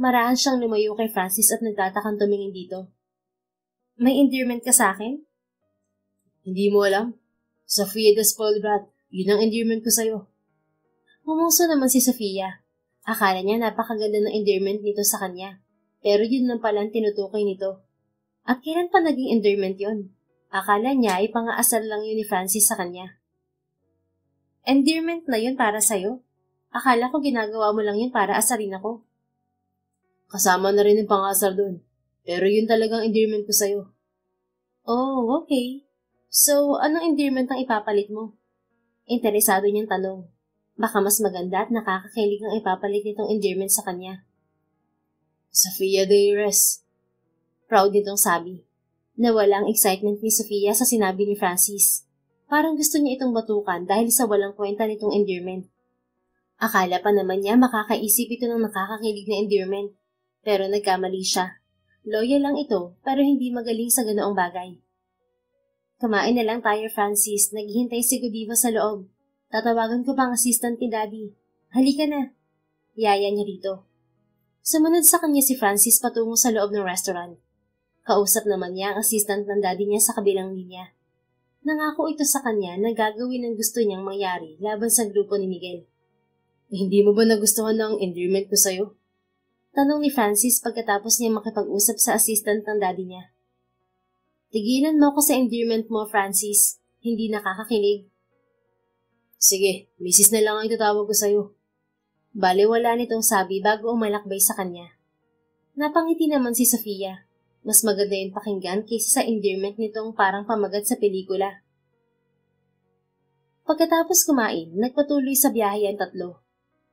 Maraan siyang lumayo kay Francis at nagtatakang tumingin dito. May endearment ka sa akin? Hindi mo alam? Sofia the spoiled brat, yun ang endearment ko sa'yo. Humungso naman si Sofia. Akala niya napakaganda ng endearment nito sa kanya. Pero yun lang pala ang tinutukoy nito. At kailan pa naging endearment yun? Akala niya ay pang-aasar lang yun ni Francis sa kanya. Endearment na yun para sa'yo? Akala ko ginagawa mo lang yun para asarin ako. Kasama na rin ang pang-aasar doon. Pero yun talagang endearment ko sa'yo. Oh, okay. So, anong endearment ang ipapalit mo? Interesado niyang tanong. Baka mas maganda at nakakakilig ang ipapalit nitong endearment sa kanya. Sofia the heiress. Proud nitong sabi. Nawala ang excitement ni Sofia sa sinabi ni Francis. Parang gusto niya itong batukan dahil sa walang kwenta nitong endearment. Akala pa naman niya makakaisip ito ng nakakakilig na endearment. Pero nagkamali siya. Loyal lang ito pero hindi magaling sa ganoong bagay. Kumain na lang tayo, Francis. Naghihintay si Godiva sa loob. Tatawagan ko pa ang assistant ni Daddy. Halika na. Yaya niya rito. Sumunod sa kanya si Francis patungo sa loob ng restaurant. Kausap naman niya ang assistant ng Daddy niya sa kabilang linya. Nangako ito sa kanya na gagawin ang gusto niyang mangyari laban sa grupo ni Miguel. Hindi mo ba nagustuhan ng endearment ko sa'yo? Tanong ni Francis pagkatapos niya makipag-usap sa assistant ng Daddy niya. Tigilan mo ako sa endearment mo, Francis. Hindi nakakakilig. Sige, misis na lang ang itatawag ko sa'yo. Baliwala nitong sabi bago umalakbay sa kanya. Napangiti naman si Sofia. Mas maganda yung pakinggan kaysa sa endearment nitong parang pamagat sa pelikula. Pagkatapos kumain, nagpatuloy sa biyahe ang tatlo.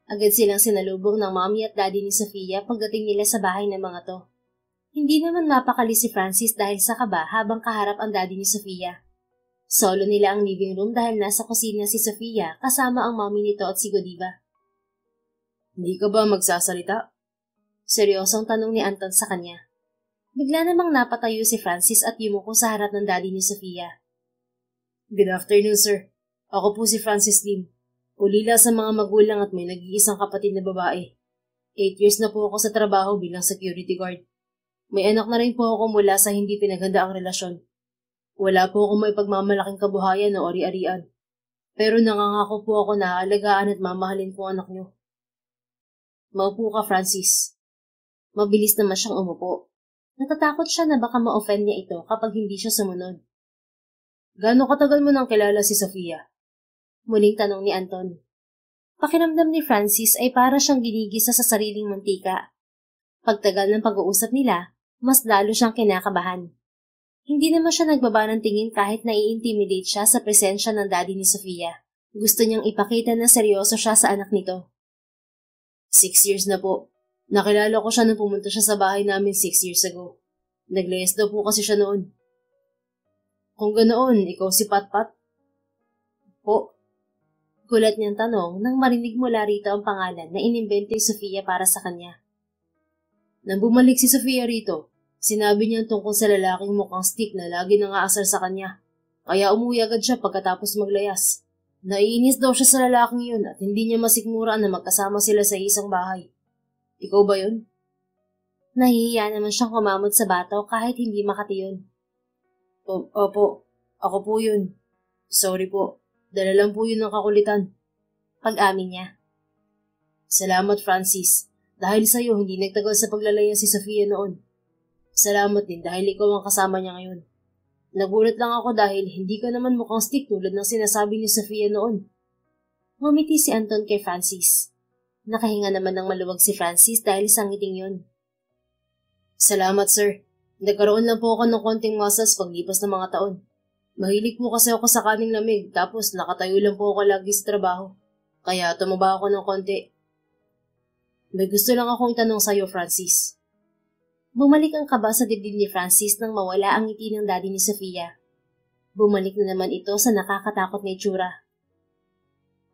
Agad silang sinalubong ng mommy at daddy ni Sofia pagdating nila sa bahay ng mga to. Hindi naman mapakali si Francis dahil sa kaba habang kaharap ang daddy ni Sofia. Solo nila ang living room dahil nasa kusina si Sofia kasama ang mommy nito at si Godiva. Hindi ka ba magsasalita? Seryosong tanong ni Anton sa kanya. Bigla namang napatayo si Francis at yumuko sa harap ng daddy ni Sofia. Good afternoon, sir. Ako po si Francis Lim. Ulila sa mga magulang at may nag-iisang kapatid na babae. 8 years na po ako sa trabaho bilang security guard. May anak na rin po ako mula sa hindi pinaghanda ang relasyon. Wala po akong may pagmamalaking kabuhayan o ari-arian. Pero nangangako po ako na aalagaan at mamahalin ko ang anak niyo. Maupo ka, Francis. Mabilis naman siyang umupo. Natatakot siya na baka ma-offend niya ito kapag hindi siya sumunod. Gaano katagal mo nang kilala si Sofia? Muling tanong ni Anton. Pakiramdam ni Francis ay para siyang ginigisa sa sariling mantika. Pagtagal ng pag-uusap nila, mas lalo siyang kinakabahan. Hindi naman siya nagbaba ng tingin kahit nai-intimidate siya sa presensya ng daddy ni Sofia. Gusto niyang ipakita na seryoso siya sa anak nito. 6 years na po. Nakilala ko siya nung pumunta siya sa bahay namin 6 years ago. Naglayas daw po kasi siya noon. Kung ganoon, ikaw si Patpat? Po. Gulat niyang tanong nang marinig mula rito ang pangalan na inimbento ni Sofia para sa kanya. Nang bumalik si Sofia rito, sinabi niya tungkol sa lalaking mukhang stick na lagi nangaasar sa kanya. Kaya umuwi agad siya pagkatapos maglayas. Naiinis daw siya sa lalaking yun at hindi niya masikmura na magkasama sila sa isang bahay. Ikaw ba yun? Nahihiya naman siyang kumamot sa bataw kahit hindi makatiyon. Opo, ako po yun. Sorry po, dala lang po yun ng kakulitan. Pag-amin niya. Salamat Francis, dahil sa'yo hindi nagtagal sa paglalaya si Sofia noon. Salamat din dahil ikaw ang kasama niya ngayon. Nagulat lang ako dahil hindi ka naman mukhang stick tulad ng sinasabi ni Sofia noon. Ngumiti si Anton kay Francis. Nakahinga naman ng maluwag si Francis dahil sa ngiting yun. Salamat sir. Nagkaroon lang po ako ng konting muscles paglipas ng mga taon. Mahilig po kasi ako sa kaning lamig tapos nakatayo lang po ako lagi sa trabaho. Kaya tumaba ako ng konti. May gusto lang akong itanong sa'yo, Francis. Bumalik ang kaba sa dibdib ni Francis nang mawala ang ngiti ng daddy ni Sofia. Bumalik na naman ito sa nakakatakot na itsura.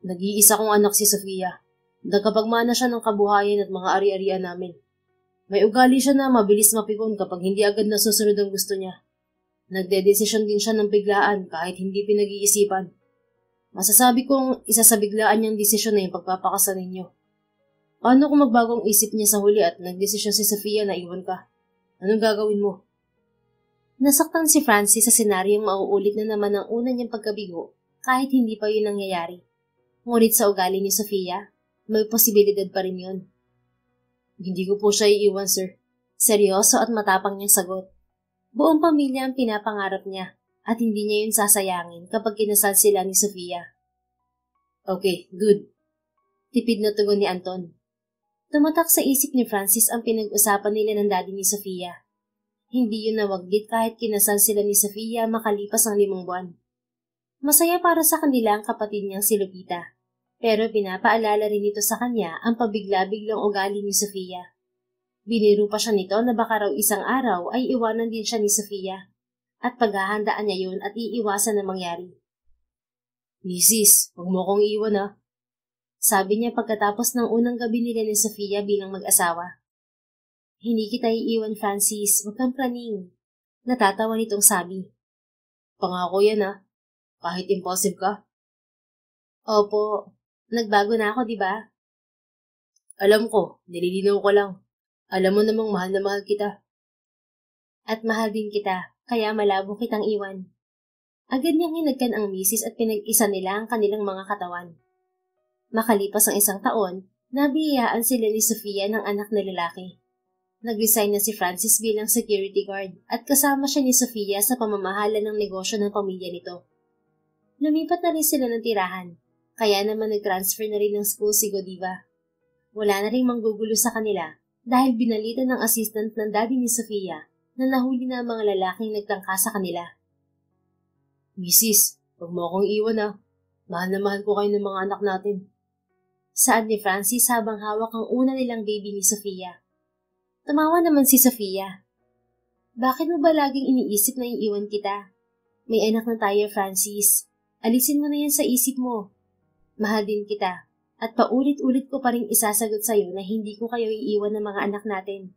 Nag-iisa kong anak si Sofia. Nagkapagmana siya ng kabuhayan at mga ari-arian namin. May ugali siya na mabilis mapikon kapag hindi agad nasusunod ang gusto niya. Nagdedesisyon din siya ng biglaan kahit hindi pinag-iisipan. Masasabi kong isa sa biglaan niyang desisyon na yung pagpapakasal ninyo. Paano kung magbagong isip niya sa huli at nagdesisyon si Sofia na iwan ka? Anong gagawin mo? Nasaktan si Francis sa senaryong mauulit na naman ang una niyang pagkabigo kahit hindi pa yun nangyayari. Ngunit sa ugali ni Sofia, may posibilidad pa rin yun. Hindi ko po siya iiwan, sir. Seryoso at matapang niyang sagot. Buong pamilya ang pinapangarap niya at hindi niya yun sasayangin kapag kinasal sila ni Sofia. Okay, good. Tipid na tugon ni Anton. Tumatak sa isip ni Francis ang pinag-usapan nila ng daddy ni Sofia. Hindi yun nawaglit kahit kinasal sila ni Sofia makalipas ang 5 buwan. Masaya para sa kanila ang kapatid niyang si Lupita, pero pinapaalala rin ito sa kanya ang pabigla-biglang ugali ni Sofia. Biniru pa siya nito na baka raw isang araw ay iwanan din siya ni Sofia at paghahandaan niya yun at iiwasan na mangyari. Mrs., huwag mo akong iwan ha. Sabi niya pagkatapos ng unang gabi nila ni Sofia bilang mag-asawa. Hindi kita iiwan, Francis. Huwag kang praning. Natatawa nitong sabi. Pangako yan ha. Kahit impulsive ka. Opo. Nagbago na ako, di ba? Alam ko. Nililinaw ko lang. Alam mo namang mahal na mahal kita. At mahal din kita. Kaya malabo kitang iwan. Agad niyang hinagkan ang misis at pinag-isa nila ang kanilang mga katawan. Makalipas ang 1 taon, nabiyayaan sila ni Sofia ng anak na lalaki. Nag-resign na si Francis bilang security guard at kasama siya ni Sofia sa pamamahala ng negosyo ng pamilya nito. Lumipat na rin sila ng tirahan, kaya naman nag-transfer na rin ng school si Godiva. Wala na rin manggugulo sa kanila dahil binalita ng assistant ng daddy ni Sofia na nahuli na ang mga lalaking nagtangka sa kanila. Mrs., huwag mo akong iwan ha. Mahal na mahal ko kayo ng mga anak natin. Saad ni Francis habang hawak ang una nilang baby ni Sofia. Tumawa naman si Sofia. Bakit mo ba laging iniisip na iiwan kita? May anak na tayo, Francis. Alisin mo na yan sa isip mo. Mahal din kita. At paulit-ulit ko pa rin isasagot sa'yo na hindi ko kayo iiwan ng mga anak natin.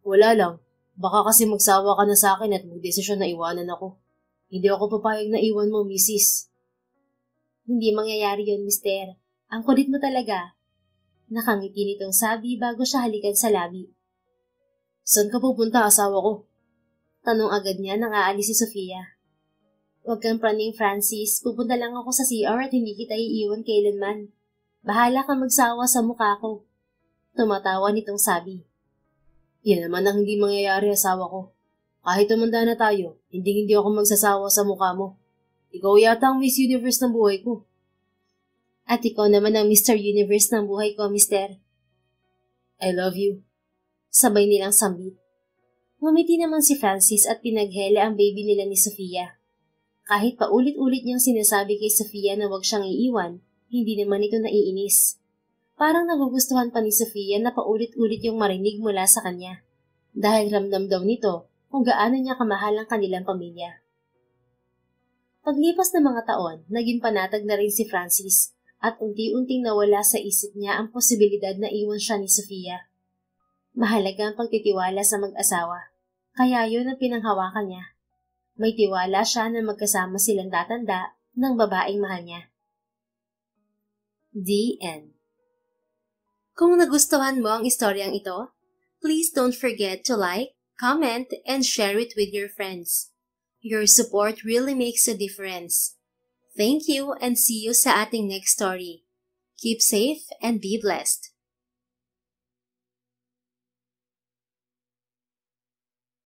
Wala lang. Baka kasi magsawa ka na sa akin at magdesisyon na iwanan ako. Hindi ako papayag na iwan mo, Mrs. Hindi mangyayari yun, mister. Ang kulit mo talaga. Nakangiti nitong sabi bago siya halikan sa labi. Saan ka pupunta, asawa ko? Tanong agad niya nang aalis si Sofia. Huwag kang praning, Francis. Pupunta lang ako sa CR at hindi kita iiwan kailanman. Bahala ka magsawa sa mukha ko. Tumatawa nitong sabi. Yan naman ang hindi mangyayari, asawa ko. Kahit tumanda na tayo, hindi ako magsasawa sa mukha mo. Ikaw yata ang Miss Universe ng buhay ko. At ikaw naman ang Mr. Universe ng buhay ko, mister. I love you. Sabay nilang sambit. Ngumiti naman si Francis at pinaghele ang baby nila ni Sofia. Kahit paulit-ulit niyang sinasabi kay Sofia na huwag siyang iiwan, hindi naman ito naiinis. Parang nagugustuhan pa ni Sofia na paulit-ulit yung marinig mula sa kanya. Dahil ramdam daw nito kung gaano niya kamahal ang kanilang pamilya. Paglipas ng mga taon, naging panatag na rin si Francis at unti-unting nawala sa isip niya ang posibilidad na iwan siya ni Sofia. Mahalaga ang pagtitiwala sa mag-asawa, kaya yun ang pinanghawakan niya. May tiwala siya na magkasama silang tatanda ng babaeng mahal niya. The End. Kung nagustuhan mo ang istoryang ito, please don't forget to like, comment, and share it with your friends. Your support really makes a difference. Thank you and see you sa ating next story. Keep safe and be blessed.